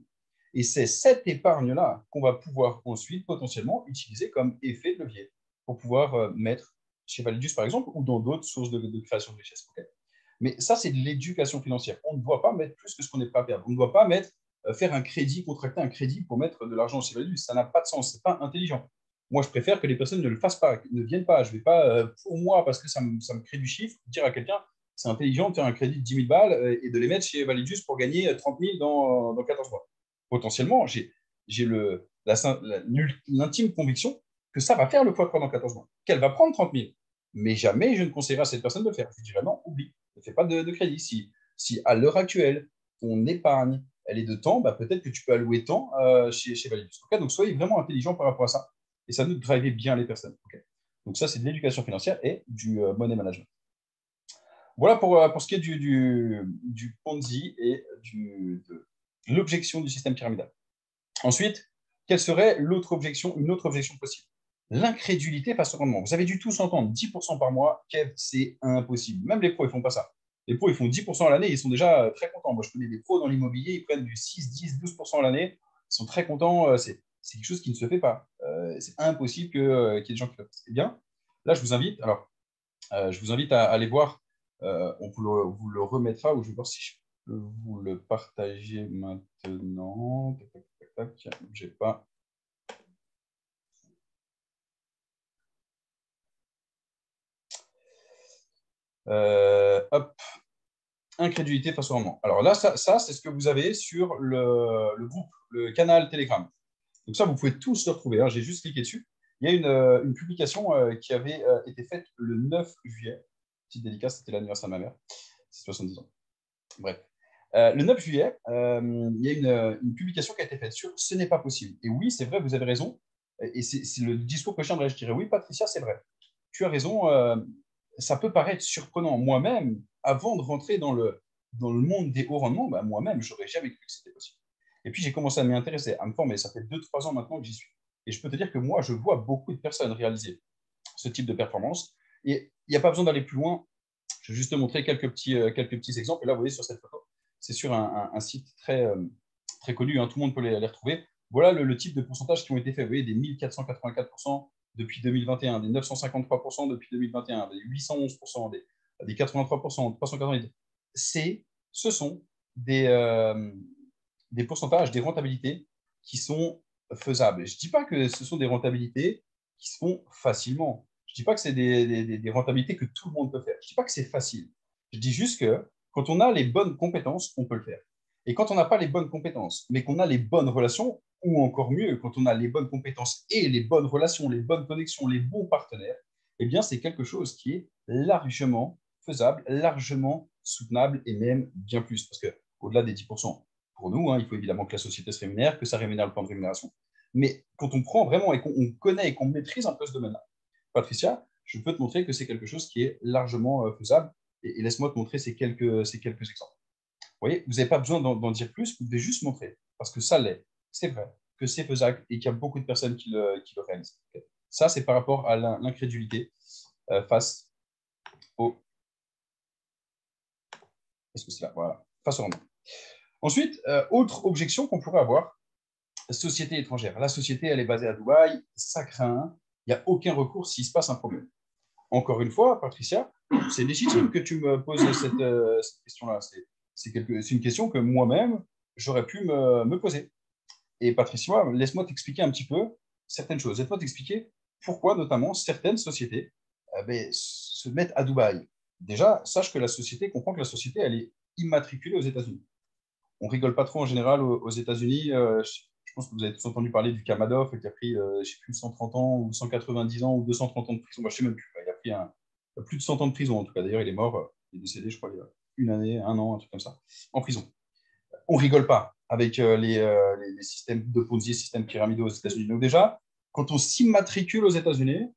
Et c'est cette épargne-là qu'on va pouvoir ensuite potentiellement utiliser comme effet de levier pour pouvoir mettre chez Validus, par exemple, ou dans d'autres sources de création de richesse. Okay, mais ça, c'est de l'éducation financière. On ne doit pas mettre plus que ce qu'on est prêt à perdre. On ne doit pas faire un crédit, contracter un crédit pour mettre de l'argent chez Validus. Ça n'a pas de sens. Ce n'est pas intelligent. Moi, je préfère que les personnes ne le fassent pas, ne viennent pas. Je ne vais pas, pour moi, parce que ça me crée du chiffre, dire à quelqu'un, c'est intelligent de faire un crédit de 10 000 balles et de les mettre chez Validus pour gagner 30 000 dans 14 mois. Potentiellement, j'ai l'intime conviction que ça va faire le x3 dans 14 mois, qu'elle va prendre 30 000. Mais jamais je ne conseillerais à cette personne de le faire. Je dirais non, oublie, ne fais pas de crédit. Si à l'heure actuelle, ton épargne, elle est de temps, bah, peut-être que tu peux allouer temps chez Validus. Okay, donc, soyez vraiment intelligent par rapport à ça. Et ça nous drive bien les personnes. Okay, donc, ça, c'est de l'éducation financière et du money management. Voilà pour ce qui est du Ponzi et de l'objection du système pyramidal. Ensuite, quelle serait une autre objection possible? L'incrédulité face au rendement. Vous avez dû tous entendre 10% par mois, Kev, c'est impossible. Même les pros, ils ne font pas ça. Les pros, ils font 10% à l'année, ils sont déjà très contents. Moi, je connais des pros dans l'immobilier, ils prennent du 6, 10, 12% à l'année, ils sont très contents. C'est quelque chose qui ne se fait pas. C'est impossible qu'il y ait des gens qui le fassent. Eh bien, là, je vous invite à aller voir. On vous le remettra, ou je vais voir si je peux vous le partager maintenant. Tac, tac, tac, tac. J'ai pas. Hop. Incrédulité face au rendement. Alors là, ça c'est ce que vous avez sur le groupe, le canal Telegram. Donc ça, vous pouvez tous le retrouver. Hein. J'ai juste cliqué dessus. Il y a une publication qui avait été faite le 9 juillet. Petite dédicace, c'était l'anniversaire de ma mère. C'est 70 ans. Bref. Le 9 juillet, il y a une publication qui a été faite sur « Ce n'est pas possible ». Et oui, c'est vrai, vous avez raison. Et c'est le discours que je dirais. Oui, Patricia, c'est vrai. Tu as raison. Ça peut paraître surprenant. Moi-même, avant de rentrer dans le monde des hauts rendements, bah, moi-même, je n'aurais jamais cru que c'était possible. Et puis, j'ai commencé à m'y intéresser, à me former. Ça fait 2-3 ans maintenant que j'y suis. Et je peux te dire que moi, je vois beaucoup de personnes réaliser ce type de performance. Et il n'y a pas besoin d'aller plus loin. Je vais juste te montrer quelques petits exemples. Et là, vous voyez sur cette photo, c'est sur un site très connu. Hein, tout le monde peut les retrouver. Voilà le type de pourcentages qui ont été faits. Vous voyez, des 1484% depuis 2021, des 953% depuis 2021, des 811%, des 83%, 380%. Ce sont des pourcentages, des rentabilités qui sont faisables. Je ne dis pas que ce sont des rentabilités qui se font facilement. Je ne dis pas que c'est des rentabilités que tout le monde peut faire. Je ne dis pas que c'est facile. Je dis juste que quand on a les bonnes compétences, on peut le faire. Et quand on n'a pas les bonnes compétences, mais qu'on a les bonnes relations, ou encore mieux, quand on a les bonnes compétences et les bonnes relations, les bonnes connexions, les bons partenaires, eh bien, c'est quelque chose qui est largement faisable, largement soutenable et même bien plus. Parce qu'au-delà des 10%, pour nous, hein, il faut évidemment que la société se rémunère, que ça rémunère le plan de rémunération. Mais quand on prend vraiment et qu'on connaît et qu'on maîtrise un peu ce domaine-là, Patricia, je peux te montrer que c'est quelque chose qui est largement faisable. Et laisse-moi te montrer ces quelques exemples. Vous voyez, vous n'avez pas besoin d'en dire plus, vous devez juste montrer. Parce que ça l'est, c'est vrai, que c'est faisable et qu'il y a beaucoup de personnes qui le réalisent. Okay. Ça, c'est par rapport à l'incrédulité face au... Est-ce que c'est là? Voilà, face au rendement. Ensuite, autre objection qu'on pourrait avoir, société étrangère. La société, elle est basée à Dubaï, ça craint, il n'y a aucun recours s'il se passe un problème. Encore une fois, Patricia, c'est légitime que tu me poses cette question-là. C'est une question que moi-même, j'aurais pu me poser. Et Patricia, laisse-moi t'expliquer un petit peu certaines choses. Laisse-moi t'expliquer pourquoi, notamment, certaines sociétés se mettent à Dubaï. Déjà, sache que la société, comprend que la société, elle est immatriculée aux États-Unis. On rigole pas trop en général aux États-Unis. Je pense que vous avez tous entendu parler du cas Madoff qui a pris, je ne sais plus, 130 ans ou 190 ans ou 230 ans de prison. Moi, je ne sais même plus. Il a pris plus de 100 ans de prison, en tout cas. D'ailleurs, il est mort, il est décédé, je crois, il y a une année, un an, un truc comme ça, en prison. On ne rigole pas avec les systèmes de Ponzi, systèmes pyramidaux aux États-Unis. Donc déjà, quand on s'immatricule aux États-Unis,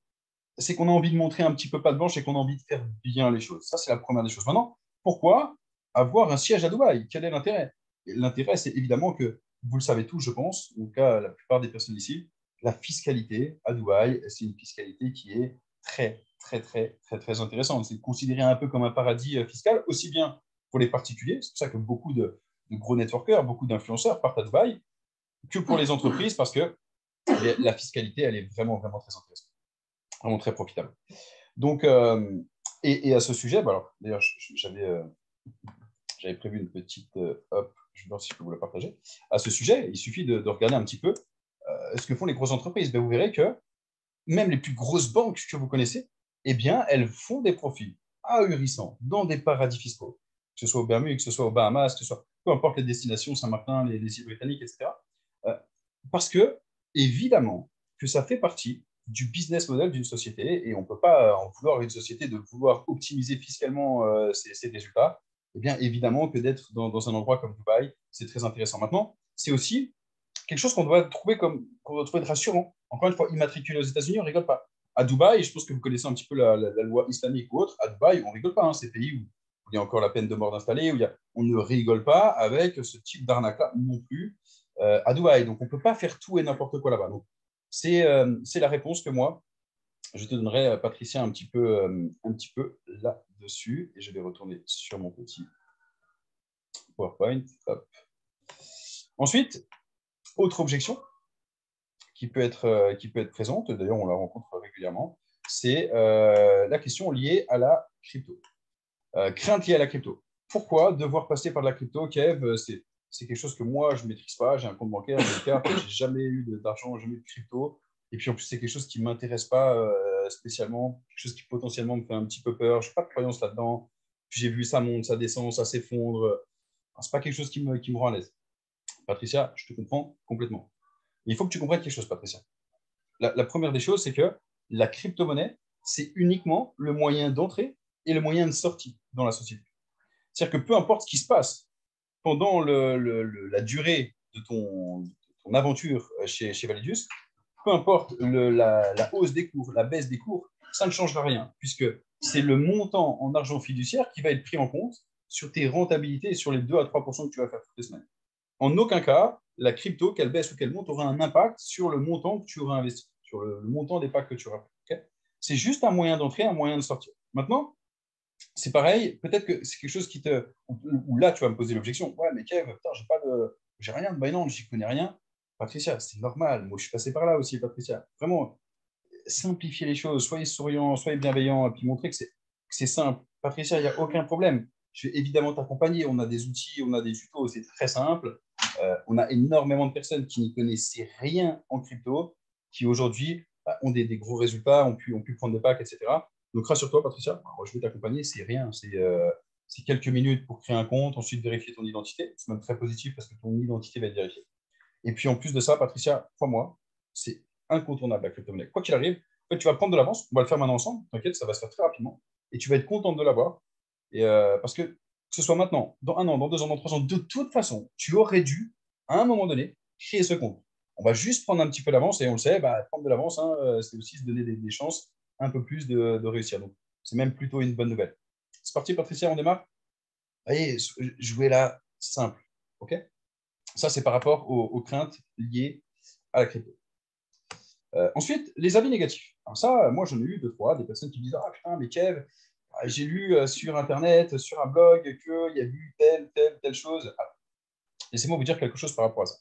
c'est qu'on a envie de montrer un petit peu patte blanche et qu'on a envie de faire bien les choses. Ça, c'est la première des choses. Maintenant, pourquoi avoir un siège à Dubaï? Quel est l'intérêt? L'intérêt, c'est évidemment que, vous le savez tous, je pense, en tout cas la plupart des personnes ici, la fiscalité à Dubaï, c'est une fiscalité qui est très, très, très, très, très intéressante. C'est considéré un peu comme un paradis fiscal, aussi bien pour les particuliers, c'est pour ça que beaucoup de gros networkers, beaucoup d'influenceurs partent à Dubaï, que pour les entreprises, parce que la fiscalité, elle est vraiment, vraiment très intéressante, vraiment très profitable. Donc, et à ce sujet, bah alors, d'ailleurs, j'avais prévu une petite hop, je vais voir si je peux vous la partager. À ce sujet, il suffit de regarder un petit peu ce que font les grosses entreprises. Ben, vous verrez que même les plus grosses banques que vous connaissez, eh bien, elles font des profits ahurissants dans des paradis fiscaux, que ce soit au Bermudes, que ce soit aux Bahamas, que ce soit peu importe les destinations, Saint-Martin, les îles britanniques, etc. Euh, parce que, évidemment, que ça fait partie du business model d'une société et on ne peut pas en vouloir une société de vouloir optimiser fiscalement ses résultats. Eh bien, évidemment que d'être dans un endroit comme Dubaï, c'est très intéressant. Maintenant, c'est aussi quelque chose qu'on doit trouver rassurant. Encore une fois, immatriculé aux États-Unis, on ne rigole pas. À Dubaï, je pense que vous connaissez un petit peu la loi islamique ou autre. À Dubaï, on ne rigole pas. Hein, ces pays où il y a encore la peine de mort d'installer, on ne rigole pas avec ce type d'arnaque-là non plus à Dubaï. Donc, on ne peut pas faire tout et n'importe quoi là-bas. Donc, c'est la réponse que moi, je te donnerai, Patricia, un petit peu là-dessus. Et je vais retourner sur mon petit PowerPoint. Hop. Ensuite, autre objection qui peut être présente, d'ailleurs on la rencontre régulièrement, c'est la question liée à la crypto. Crainte liée à la crypto. Pourquoi devoir passer par de la crypto, Kev? C'est quelque chose que moi, je ne maîtrise pas. J'ai un compte bancaire, j'ai une carte, je n'ai jamais eu d'argent, jamais eu de crypto. Et puis en plus, c'est quelque chose qui ne m'intéresse pas spécialement, quelque chose qui potentiellement me fait un petit peu peur. Je n'ai pas de croyance là-dedans. Puis j'ai vu ça monte, ça descend, ça s'effondre. Ce n'est pas quelque chose qui me rend à l'aise. Patricia, je te comprends complètement. Il faut que tu comprennes quelque chose, Patricia. La première des choses, c'est que la crypto-monnaie, c'est uniquement le moyen d'entrée et le moyen de sortie dans la société. C'est-à-dire que peu importe ce qui se passe pendant la durée de ton aventure chez Validius, peu importe la hausse des cours, la baisse des cours, ça ne changera rien, puisque c'est le montant en argent fiduciaire qui va être pris en compte sur tes rentabilités et sur les 2 à 3 % que tu vas faire toutes les semaines. En aucun cas, la crypto, qu'elle baisse ou qu'elle monte, aura un impact sur le montant que tu auras investi, sur le montant des packs que tu auras fait. Okay, c'est juste un moyen d'entrer, un moyen de sortir. Maintenant, c'est pareil, peut-être que c'est quelque chose où là, tu vas me poser l'objection. Ouais, mais Kev, putain, j'ai rien de Binance, j'y connais rien. Patricia, c'est normal. Moi, je suis passé par là aussi, Patricia. Vraiment, simplifiez les choses, soyez souriant, soyez bienveillant, et puis montrez que c'est simple. Patricia, il n'y a aucun problème. Je vais évidemment t'accompagner. On a des outils, on a des tutos, c'est très simple. On a énormément de personnes qui n'y connaissaient rien en crypto, qui aujourd'hui ont des gros résultats, ont pu prendre des packs, etc. Donc, rassure-toi, Patricia, je vais t'accompagner. C'est rien. C'est quelques minutes pour créer un compte, ensuite vérifier ton identité. C'est même très positif parce que ton identité va être vérifiée. Et puis, en plus de ça, Patricia, crois-moi, c'est incontournable la crypto-monnaie. Quoi qu'il arrive, en fait, tu vas prendre de l'avance. On va le faire maintenant ensemble. T'inquiète, ça va se faire très rapidement. Et tu vas être contente de l'avoir. Et parce que ce soit maintenant, dans 1 an, dans 2 ans, dans 3 ans, de toute façon, tu aurais dû, à un moment donné, créer ce compte. On va juste prendre un petit peu d'avance et on le sait, prendre de l'avance, hein, c'est aussi se donner des chances un peu plus de réussir. Donc, c'est même plutôt une bonne nouvelle. C'est parti, Patricia, on démarre. Allez, jouez là, simple. OK? Ça, c'est par rapport aux craintes liées à la crypto. Ensuite, les avis négatifs. Alors ça, moi, j'en ai eu 2 fois, des personnes qui me disent « Ah putain, mais Kev, j'ai lu sur Internet, sur un blog, qu'il y a eu telle chose. » Laissez-moi vous dire quelque chose par rapport à ça.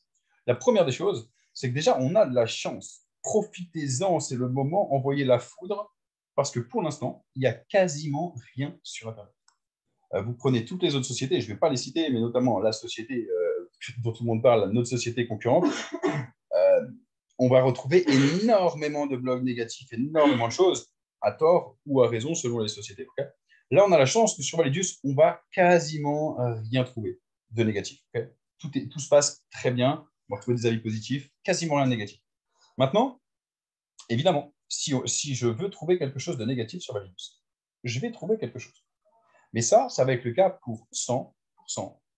La première des choses, c'est que déjà, on a de la chance. Profitez-en, c'est le moment, envoyez la foudre, parce que pour l'instant, il n'y a quasiment rien sur Internet. Vous prenez toutes les autres sociétés, je ne vais pas les citer, mais notamment la société dont tout le monde parle, notre société concurrente, on va retrouver énormément de blogs négatifs, énormément de choses, à tort ou à raison selon les sociétés. Okay, là, on a la chance que sur Validius, on va quasiment rien trouver de négatif. Okay, tout se passe très bien. On va retrouver des avis positifs, quasiment rien de négatif. Maintenant, évidemment, si je veux trouver quelque chose de négatif sur Valinus, je vais trouver quelque chose. Mais ça va être le cas pour 100%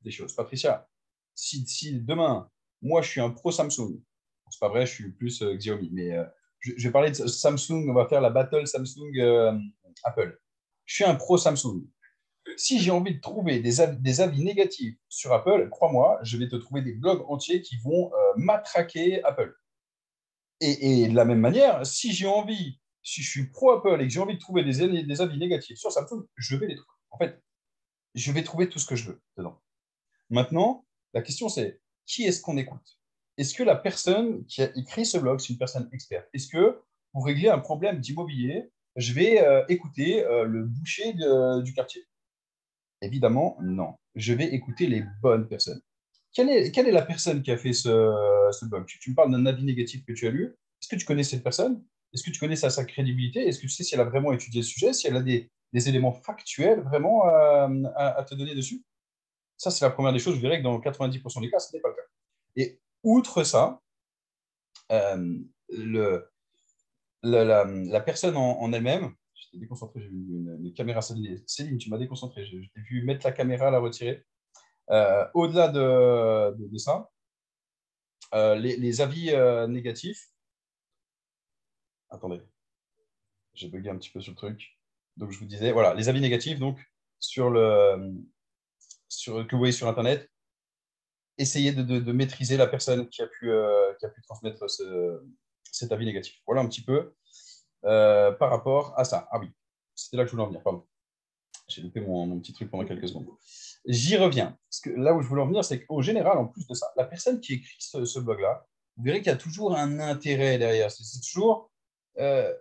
des choses. Patricia, si demain, moi, je suis un pro Samsung, c'est pas vrai, je suis plus Xiaomi, mais je vais parler de Samsung, on va faire la battle Samsung-Apple. Je suis un pro Samsung. Si j'ai envie de trouver des avis négatifs sur Apple, crois-moi, je vais te trouver des blogs entiers qui vont matraquer Apple. Et de la même manière, si je suis pro Apple et que j'ai envie de trouver des avis négatifs sur Samsung, je vais les trouver. En fait, je vais trouver tout ce que je veux dedans. Maintenant, la question c'est, qui est-ce qu'on écoute? Est-ce que la personne qui a écrit ce blog, c'est une personne experte? Est-ce que pour régler un problème d'immobilier, je vais écouter le boucher du quartier? Évidemment, non. Je vais écouter les bonnes personnes. Quelle est la personne qui a fait ce blog? Tu me parles d'un avis négatif que tu as lu. Est-ce que tu connais cette personne? Est-ce que tu connais sa crédibilité? Est-ce que tu sais si elle a vraiment étudié le sujet, si elle a des éléments factuels vraiment à te donner dessus? Ça, c'est la première des choses. Je dirais que dans 90% des cas, ce n'est pas le cas. Et outre ça, euh, le, la personne en elle-même, j'étais déconcentré, j'ai vu une caméra Céline, tu m'as déconcentré, je t'ai vu mettre la caméra, la retirer. Au-delà de ça, les avis négatifs, attendez, j'ai bugué un petit peu sur le truc. Donc, je vous disais, voilà, les avis négatifs, donc, que vous voyez sur Internet, essayez de maîtriser la personne qui a pu transmettre cet avis négatif. Voilà un petit peu par rapport à ça. Ah oui, c'était là que je voulais en venir, pardon. J'ai loupé mon petit truc pendant quelques secondes. J'y reviens. Parce que là où je voulais en venir, c'est qu'au général, en plus de ça, la personne qui écrit ce blog-là, vous verrez qu'il y a toujours un intérêt derrière. C'est toujours euh,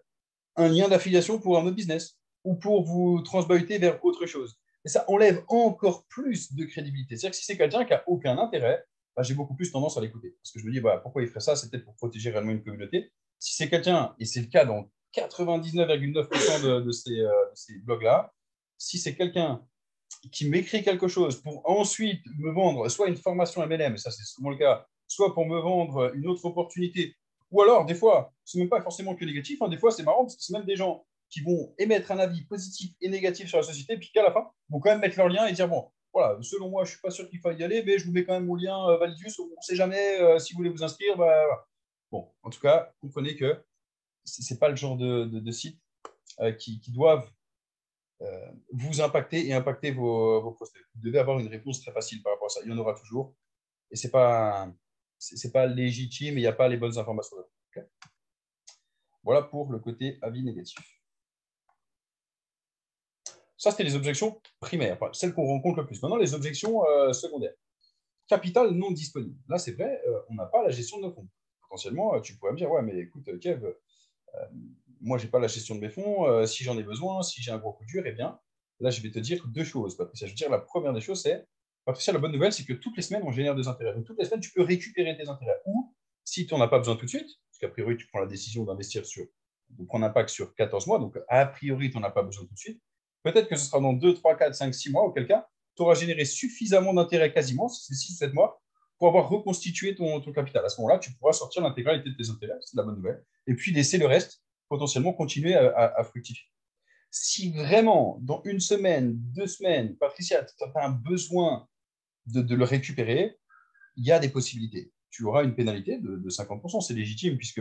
un lien d'affiliation pour un autre business ou pour vous transbuter vers autre chose. Et ça enlève encore plus de crédibilité. C'est-à-dire que si c'est quelqu'un qui n'a aucun intérêt, bah, j'ai beaucoup plus tendance à l'écouter. Parce que je me dis, bah, pourquoi il ferait ça? C'est peut-être pour protéger réellement une communauté. Si c'est quelqu'un, et c'est le cas dans 99,9% de ces blogs-là, si c'est quelqu'un qui m'écrit quelque chose pour ensuite me vendre soit une formation MLM, ça c'est souvent le cas, soit pour me vendre une autre opportunité, ou alors des fois, c'est même pas forcément que négatif, hein, des fois c'est marrant parce que c'est même des gens qui vont émettre un avis positif et négatif sur la société, puis qu'à la fin, vont quand même mettre leur lien et dire, bon, voilà, selon moi, je suis pas sûr qu'il faille y aller, mais je vous mets quand même mon lien Validius, on ne sait jamais si vous voulez vous inscrire. Bah, voilà. Bon, en tout cas, comprenez que ce n'est pas le genre de site qui doivent vous impacter et impacter vos prospects. Vous devez avoir une réponse très facile par rapport à ça. Il y en aura toujours. Et c'est pas légitime et il n'y a pas les bonnes informations. Okay. Voilà pour le côté avis négatif. Ça, c'était les objections primaires, enfin, celles qu'on rencontre le plus. Maintenant, les objections secondaires. Capital non disponible. Là, c'est vrai, on n'a pas la gestion de nos fonds. Potentiellement, tu pourrais me dire, ouais, mais écoute, Kev, moi, je n'ai pas la gestion de mes fonds. Si j'en ai besoin, si j'ai un gros coup dur, eh bien, là, je vais te dire deux choses, Patricia. Je veux dire, la première des choses, c'est, Patricia, la bonne nouvelle, c'est que toutes les semaines, on génère des intérêts. Donc, toutes les semaines, tu peux récupérer tes intérêts. Ou, si tu n'en as pas besoin tout de suite, parce qu'a priori, tu prends la décision d'investir de prendre un pack sur 14 mois, donc a priori, tu n'en as pas besoin tout de suite. Peut-être que ce sera dans 2, 3, 4, 5, 6 mois, auquel cas, tu auras généré suffisamment d'intérêts quasiment, si c'est 6 7 mois, pour avoir reconstitué ton capital. À ce moment-là, tu pourras sortir l'intégralité de tes intérêts, c'est la bonne nouvelle, et puis laisser le reste potentiellement continuer à fructifier. Si vraiment, dans une semaine, 2 semaines, Patricia, tu as un besoin de le récupérer, il y a des possibilités. Tu auras une pénalité de 50%, c'est légitime, puisque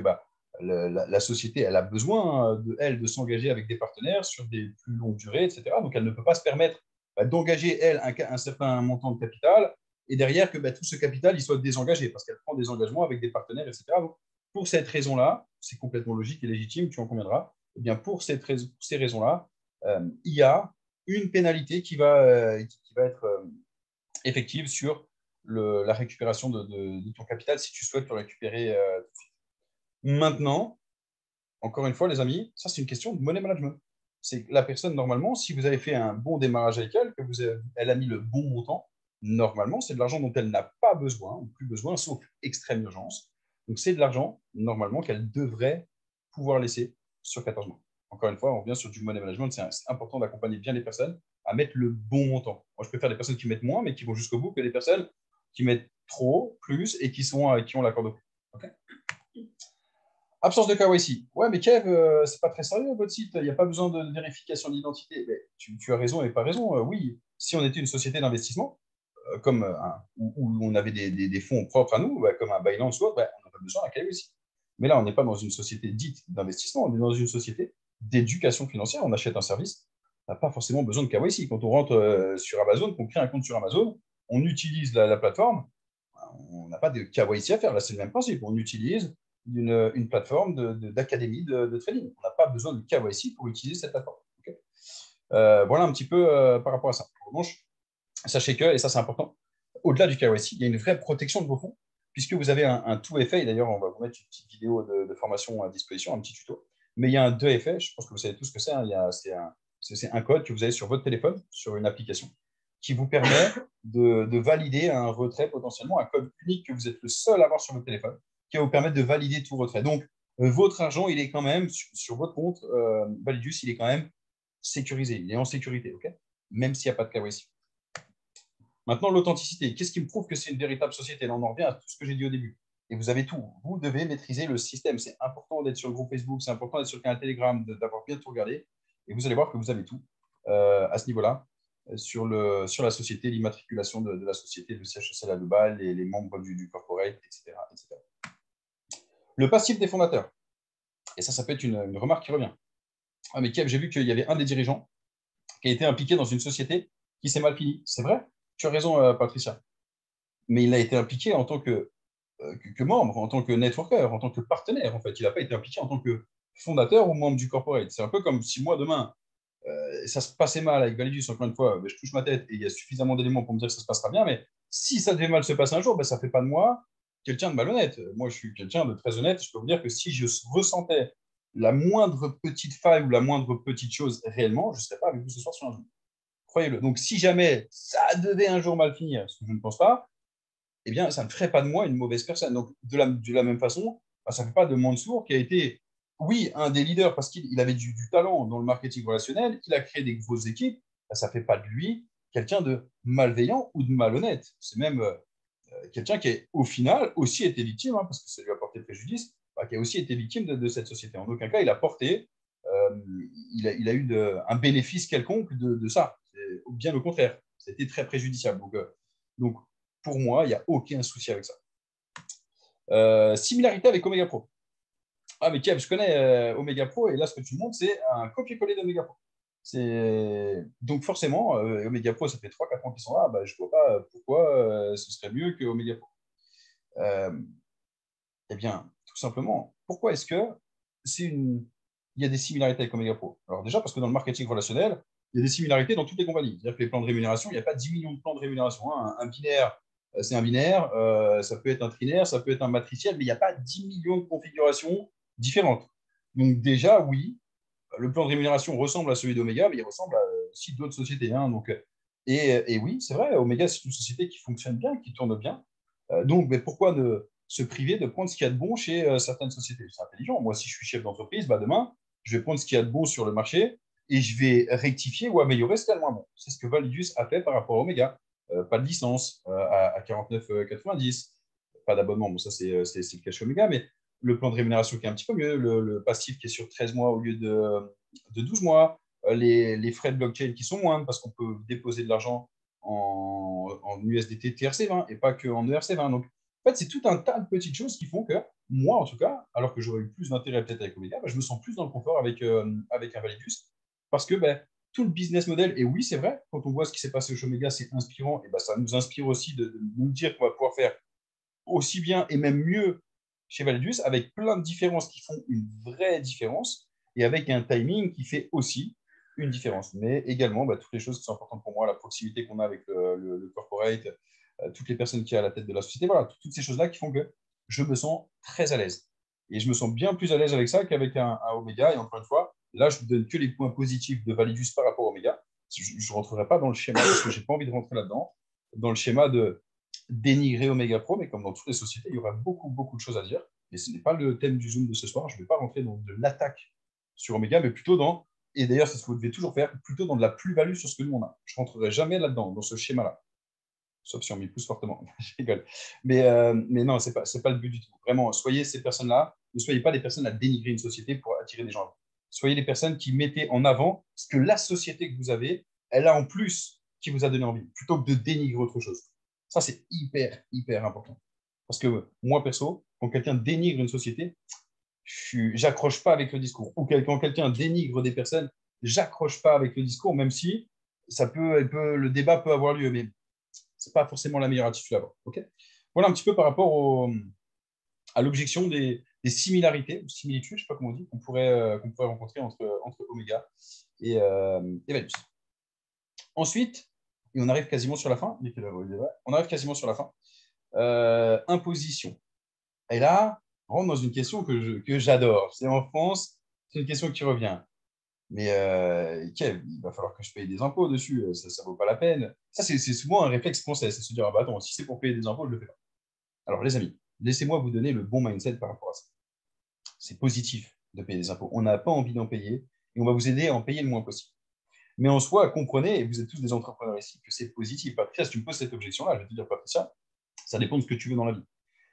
la société, elle a besoin de s'engager avec des partenaires sur des plus longues durées, etc. Donc, elle ne peut pas se permettre d'engager, elle, un certain montant de capital, et derrière que tout ce capital, il soit désengagé, parce qu'elle prend des engagements avec des partenaires, etc. Donc, pour cette raison-là, c'est complètement logique et légitime, tu en conviendras, eh bien, pour ces raisons-là, il y a une pénalité qui va être effective sur la récupération de ton capital si tu souhaites le récupérer tout de suite. Maintenant, encore une fois, les amis, ça c'est une question de money management. C'est que la personne, normalement, si vous avez fait un bon démarrage avec elle, elle a mis le bon montant, normalement, c'est de l'argent dont elle n'a pas besoin, ou plus besoin, sauf extrême urgence. Donc, c'est de l'argent, normalement, qu'elle devrait pouvoir laisser sur 14 mois. Encore une fois, on revient sur du money management. C'est important d'accompagner bien les personnes à mettre le bon montant. Moi, je préfère des personnes qui mettent moins, mais qui vont jusqu'au bout, que des personnes qui mettent trop, plus, et qui ont l'accord de prix. Okay. Absence de KYC. Ouais, mais Kev, c'est pas très sérieux votre site. Il n'y a pas besoin de vérification d'identité. Tu as raison et pas raison. Oui, si on était une société d'investissement, comme où on avait des fonds propres à nous, comme un Binance ou autre, on n'a pas besoin d'un KYC. Mais là, on n'est pas dans une société dite d'investissement, on est dans une société d'éducation financière. On achète un service, on n'a pas forcément besoin de KYC. Quand on rentre sur Amazon, qu'on crée un compte sur Amazon, on utilise la plateforme, on n'a pas de KYC à faire. Là, c'est le même principe. On utilise une plateforme d'académie de trading. On n'a pas besoin de KYC pour utiliser cette plateforme. Okay. Voilà un petit peu par rapport à ça. En revanche, sachez que, et ça c'est important, au-delà du KYC, il y a une vraie protection de vos fonds, puisque vous avez un 2FA. D'ailleurs, on va vous mettre une petite vidéo de formation à disposition, un petit tuto. Mais il y a un 2FA, je pense que vous savez tout ce que c'est. C'est un code que vous avez sur votre téléphone, sur une application, qui vous permet de valider un retrait potentiellement, un code unique que vous êtes le seul à avoir sur votre téléphone, qui va vous permettre de valider tout retrait. Donc, votre argent, il est quand même, sur votre compte Validus, il est quand même sécurisé, il est en sécurité, okay, même s'il n'y a pas de KYC. Maintenant, l'authenticité. Qu'est-ce qui me prouve que c'est une véritable société? Là, on en revient à tout ce que j'ai dit au début. Et vous avez tout. Vous devez maîtriser le système. C'est important d'être sur le groupe Facebook, c'est important d'être sur le canal Telegram, d'avoir bien tout regardé. Et vous allez voir que vous avez tout à ce niveau-là, sur la société, l'immatriculation de la société, le siège social à Dubaï, les membres du corporate, etc., etc. Le passif des fondateurs. Et ça peut être une remarque qui revient. Ah, mais Kev, j'ai vu qu'il y avait un des dirigeants qui a été impliqué dans une société qui s'est mal finie. C'est vrai? Tu as raison, Patricia. Mais il a été impliqué en tant que membre, en tant que networker, en tant que partenaire, en fait. Il n'a pas été impliqué en tant que fondateur ou membre du corporate. C'est un peu comme si moi, demain, ça se passait mal avec Validus, encore une fois, je touche ma tête et il y a suffisamment d'éléments pour me dire que ça se passera bien, mais si ça devait mal se passer un jour, ça ne fait pas de moi quelqu'un de malhonnête. Moi, je suis quelqu'un de très honnête. Je peux vous dire que si je ressentais la moindre petite faille ou la moindre petite chose réellement, je ne serais pas avec vous ce soir sur un jour. Croyez-le. Donc, si jamais ça devait un jour mal finir, ce que je ne pense pas, eh bien, ça ne ferait pas de moi une mauvaise personne. Donc, de la même façon, ça ne fait pas de Mansour qui a été, oui, un des leaders parce qu'il avait du talent dans le marketing relationnel, il a créé des grosses équipes, ça ne fait pas de lui quelqu'un de malveillant ou de malhonnête. C'est même quelqu'un qui a, au final, aussi été victime, parce que ça lui a porté préjudice, qui a aussi été victime de cette société. En aucun cas, il a porté, il a eu un bénéfice quelconque de ça. C'est bien au contraire. C'était très préjudiciable. Donc, pour moi, il n'y a aucun souci avec ça. Similarité avec Omega Pro. Ah, mais Kev, je connais Omega Pro, et là, ce que tu montres, c'est un copier-coller d'Omega Pro. Donc, forcément, Omega Pro, ça fait 3-4 ans qu'ils sont là, je ne vois pas pourquoi ce serait mieux que Omega Pro. Eh bien, tout simplement, pourquoi est-ce que il y a des similarités avec Omega Pro? Alors, déjà, parce que dans le marketing relationnel, il y a des similarités dans toutes les compagnies. C'est-à-dire que les plans de rémunération, il n'y a pas 10 millions de plans de rémunération. Un binaire, c'est un binaire, ça peut être un trinaire, ça peut être un matriciel, mais il n'y a pas 10 millions de configurations différentes. Donc déjà, oui, le plan de rémunération ressemble à celui d'Omega, mais il ressemble à aussi d'autres sociétés. Et oui, c'est vrai, Omega, c'est une société qui fonctionne bien, qui tourne bien. Donc, mais pourquoi ne se priver de prendre ce qu'il y a de bon chez certaines sociétés? C'est intelligent. Moi, si je suis chef d'entreprise, demain, je vais prendre ce qu'il y a de bon sur le marché et je vais rectifier ou améliorer ce qu'il y a de moins bon. C'est ce que Validus a fait par rapport à Omega. Pas de licence à 49,90, pas d'abonnement. Bon, ça, c'est le cas chez Omega, mais le plan de rémunération qui est un petit peu mieux, le passif qui est sur 13 mois au lieu de 12 mois, les frais de blockchain qui sont moindres parce qu'on peut déposer de l'argent en USDT TRC20 et pas qu'en ERC20. Donc, en fait, c'est tout un tas de petites choses qui font que moi, en tout cas, alors que j'aurais eu plus d'intérêt peut-être avec Omega, je me sens plus dans le confort avec un Validus parce que tout le business model, et oui, c'est vrai, quand on voit ce qui s'est passé chez Omega, c'est inspirant, et ça nous inspire aussi de nous dire qu'on va pouvoir faire aussi bien et même mieux chez Validus, avec plein de différences qui font une vraie différence et avec un timing qui fait aussi une différence. Mais également, toutes les choses qui sont importantes pour moi, la proximité qu'on a avec le corporate, toutes les personnes qui sont à la tête de la société, voilà, toutes ces choses-là qui font que je me sens très à l'aise. Et je me sens bien plus à l'aise avec ça qu'avec un Omega. Et encore une fois, là, je ne vous donne que les points positifs de Validus par rapport à Omega. Je ne rentrerai pas dans le schéma parce que je n'ai pas envie de rentrer là-dedans, dans le schéma de dénigrer Omega Pro, mais comme dans toutes les sociétés, il y aura beaucoup, beaucoup de choses à dire. Et ce n'est pas le thème du Zoom de ce soir. Je ne vais pas rentrer dans de l'attaque sur Omega, mais plutôt et d'ailleurs, c'est ce que vous devez toujours faire, plutôt dans de la plus-value sur ce que nous on a. Je ne rentrerai jamais là-dedans, dans ce schéma-là. sauf si on m'y pousse fortement. Je rigole. Mais non, ce n'est pas le but du tout. Vraiment, soyez ces personnes-là. Ne soyez pas des personnes à dénigrer une société pour attirer des gens à vous. Soyez des personnes qui mettez en avant ce que la société que vous avez, elle a en plus qui vous a donné envie, plutôt que de dénigrer autre chose. Ça, c'est hyper, hyper important. Parce que moi, perso, quand quelqu'un dénigre une société, j'accroche pas avec le discours. Ou quand quelqu'un dénigre des personnes, j'accroche pas avec le discours, même si le débat peut avoir lieu, mais c'est pas forcément la meilleure attitude à avoir. Okay, voilà un petit peu par rapport à l'objection des similarités, ou similitudes, je sais pas comment on dit, qu'on pourrait rencontrer entre Oméga et Vénus. Ensuite, et on arrive quasiment sur la fin, on arrive quasiment sur la fin, imposition. Et là, on rentre dans une question que j'adore. C'est en France, c'est une question qui revient. Mais Kev, il va falloir que je paye des impôts dessus, ça ne vaut pas la peine. Ça, c'est souvent un réflexe français, c'est se dire, ah bah attends, si c'est pour payer des impôts, je le fais pas. Alors les amis, laissez-moi vous donner le bon mindset par rapport à ça. C'est positif de payer des impôts. On n'a pas envie d'en payer et on va vous aider à en payer le moins possible. Mais en soi, comprenez, et vous êtes tous des entrepreneurs ici, que c'est positif. Patricia, si tu me poses cette objection-là, je vais te dire, Patricia, ça dépend de ce que tu veux dans la vie.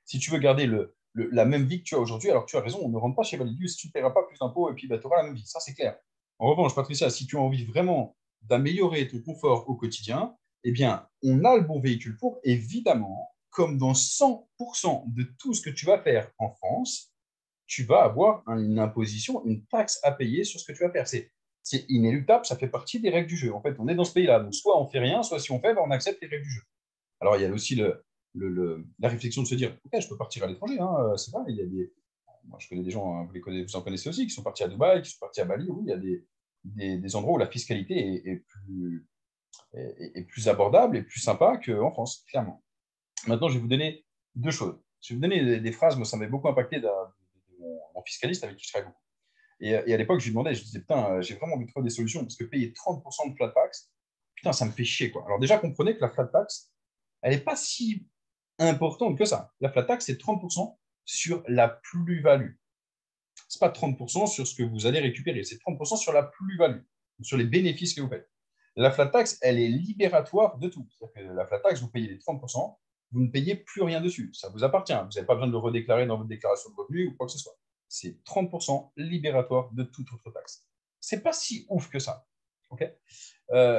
Si tu veux garder la même vie que tu as aujourd'hui, alors tu as raison, on ne rentre pas chez Validus, tu ne paieras pas plus d'impôts et puis bah, tu auras la même vie. Ça, c'est clair. En revanche, Patricia, si tu as envie vraiment d'améliorer ton confort au quotidien, eh bien, on a le bon véhicule pour, évidemment, comme dans 100% de tout ce que tu vas faire en France, tu vas avoir une imposition, une taxe à payer sur ce que tu vas faire. C'est inéluctable, ça fait partie des règles du jeu. En fait, on est dans ce pays-là. Donc, soit on fait rien, soit si on fait, on accepte les règles du jeu. Alors, il y a aussi la réflexion de se dire, OK, je peux partir à l'étranger, hein, c'est vrai, il y a moi, je connais des gens, hein, vous en connaissez aussi, qui sont partis à Dubaï, qui sont partis à Bali, oui, il y a des endroits où la fiscalité est plus abordable et plus sympa qu'en France, clairement. Maintenant, je vais vous donner deux choses. Je vais vous donner des phrases, moi, ça m'avait beaucoup impacté de mon fiscaliste avec qui je travaille beaucoup. Et à l'époque, je lui demandais, je disais, putain, j'ai vraiment envie de trouver des solutions parce que payer 30% de flat tax, putain, ça me fait chier, quoi. Alors déjà, comprenez que la flat tax, elle n'est pas si importante que ça. La flat tax, c'est 30% sur la plus-value. Ce n'est pas 30% sur ce que vous allez récupérer, c'est 30% sur la plus-value, sur les bénéfices que vous faites. La flat tax, elle est libératoire de tout. C'est-à-dire que la flat tax, vous payez les 30%, vous ne payez plus rien dessus. Ça vous appartient. Vous n'avez pas besoin de le redéclarer dans votre déclaration de revenus ou quoi que ce soit. C'est 30% libératoire de toute autre taxe. C'est pas si ouf que ça. Okay,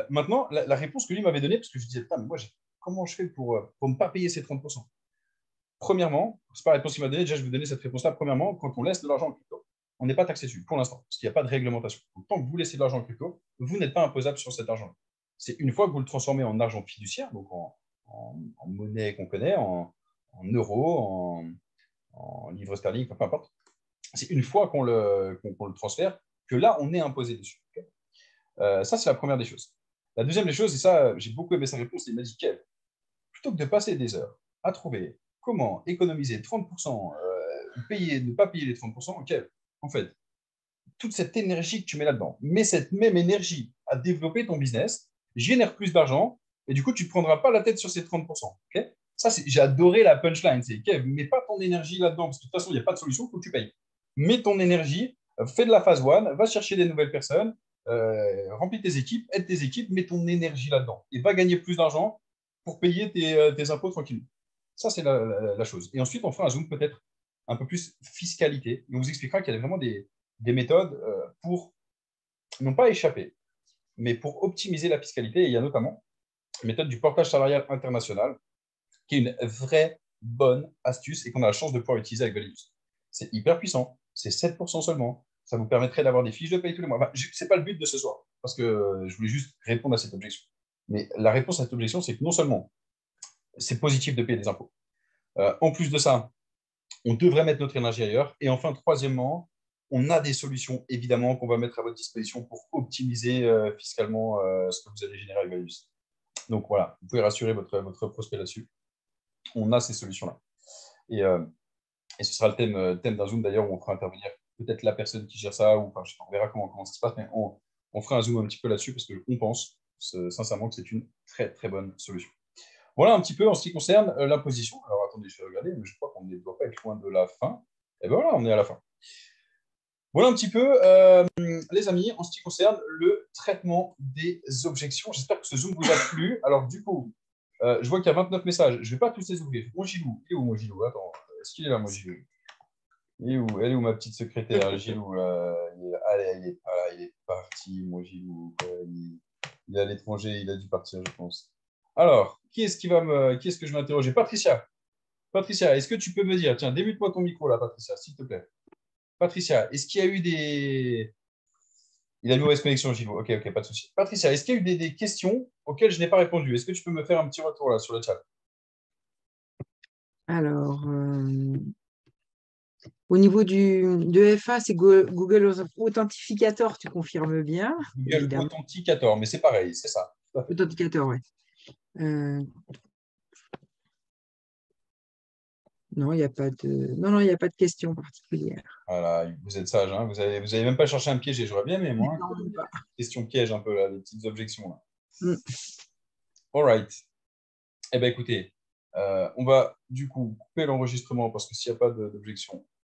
maintenant, la réponse que lui m'avait donnée, parce que je disais, putain, mais moi, comment je fais pour ne pas payer ces 30%? Premièrement, c'est pas la réponse qu'il m'a donnée, déjà je vais vous donner cette réponse-là. Premièrement, quand on laisse de l'argent en crypto, on n'est pas taxé dessus pour l'instant, parce qu'il n'y a pas de réglementation. Donc, tant que vous laissez de l'argent en crypto, vous n'êtes pas imposable sur cet argent-là. C'est une fois que vous le transformez en argent fiduciaire, donc en monnaie qu'on connaît, en euros, en livres sterling, peu importe. C'est une fois qu'on le transfère que là, on est imposé dessus. Okay, ça, c'est la première des choses. La deuxième des choses, et ça, j'ai beaucoup aimé sa réponse, il m'a dit, Kev, plutôt que de passer des heures à trouver comment économiser 30%, ne pas payer les 30%, ok, en fait, toute cette énergie que tu mets là-dedans, mets cette même énergie à développer ton business, génère plus d'argent, et du coup, tu ne prendras pas la tête sur ces 30%. Okay, ça, j'ai adoré la punchline. C'est Kev, mets pas ton énergie là-dedans, parce que de toute façon, il n'y a pas de solution, il faut que tu payes. Mets ton énergie, fais de la phase one, va chercher des nouvelles personnes, remplis tes équipes, aide tes équipes, mets ton énergie là-dedans, et va gagner plus d'argent pour payer tes impôts tranquillement. Ça, c'est la chose. Et ensuite, on fera un zoom peut-être un peu plus fiscalité. Et on vous expliquera qu'il y a vraiment des méthodes pour, non pas échapper, mais pour optimiser la fiscalité. Et il y a notamment la méthode du portage salarial international, qui est une vraie bonne astuce et qu'on a la chance de pouvoir utiliser avec Validus. C'est hyper puissant, c'est 7% seulement. Ça vous permettrait d'avoir des fiches de paye tous les mois. Enfin, ce n'est pas le but de ce soir, parce que je voulais juste répondre à cette objection. Mais la réponse à cette objection, c'est que non seulement c'est positif de payer des impôts, en plus de ça, on devrait mettre notre énergie ailleurs. Et enfin, troisièmement, on a des solutions, évidemment, qu'on va mettre à votre disposition pour optimiser fiscalement ce que vous allez générer avec Validus. Donc voilà, vous pouvez rassurer votre prospect là-dessus. On a ces solutions-là. Et ce sera le thème d'un Zoom d'ailleurs où on fera intervenir peut-être la personne qui gère ça, ou enfin, on verra comment ça se passe, mais on fera un Zoom un petit peu là-dessus parce qu'on pense sincèrement que c'est une très très bonne solution. Voilà un petit peu en ce qui concerne l'imposition. Alors attendez, je vais regarder, mais je crois qu'on ne doit pas être loin de la fin. Et bien voilà, on est à la fin. Voilà un petit peu, les amis, en ce qui concerne le traitement des objections. J'espère que ce Zoom vous a plu. Alors du coup, Je vois qu'il y a 29 messages. Je ne vais pas tous les ouvrir. Mon Gilou. Il est où, mon Gilou? Attends. Est-ce qu'il est là, mon Gilou? Il est où? Elle est où, ma petite secrétaire, Gilou là? Allez, il est parti, mon Gilou. Il est à l'étranger. Il a dû partir, je pense. Alors, qui est-ce que je vais interroger? Patricia. Patricia, est-ce que tu peux me dire, tiens, débute-moi ton micro là, Patricia, s'il te plaît. Patricia, est-ce qu'il y a eu des... Il a une mauvaise connexion, Gilou. Ok, ok, pas de souci. Patricia, est-ce qu'il y a eu des questions auxquelles je n'ai pas répondu? Est-ce que tu peux me faire un petit retour là sur le chat? Alors, au niveau de FA, c'est Google Authentificator, tu confirmes bien, Google évidemment. Authenticator, mais c'est pareil, c'est ça. Tout à fait. Authenticator, oui. Non, il n'y a pas de... Non, il n'y a pas de question particulière. Voilà, vous êtes sage, hein. Vous avez même pas cherché un piège. J'aurais bien aimé, moi, Non, même des pas. questions pièges un peu là, des petites objections là. Mm. All right. Eh bien, écoutez, on va du coup couper l'enregistrement parce que s'il n'y a pas d'objection,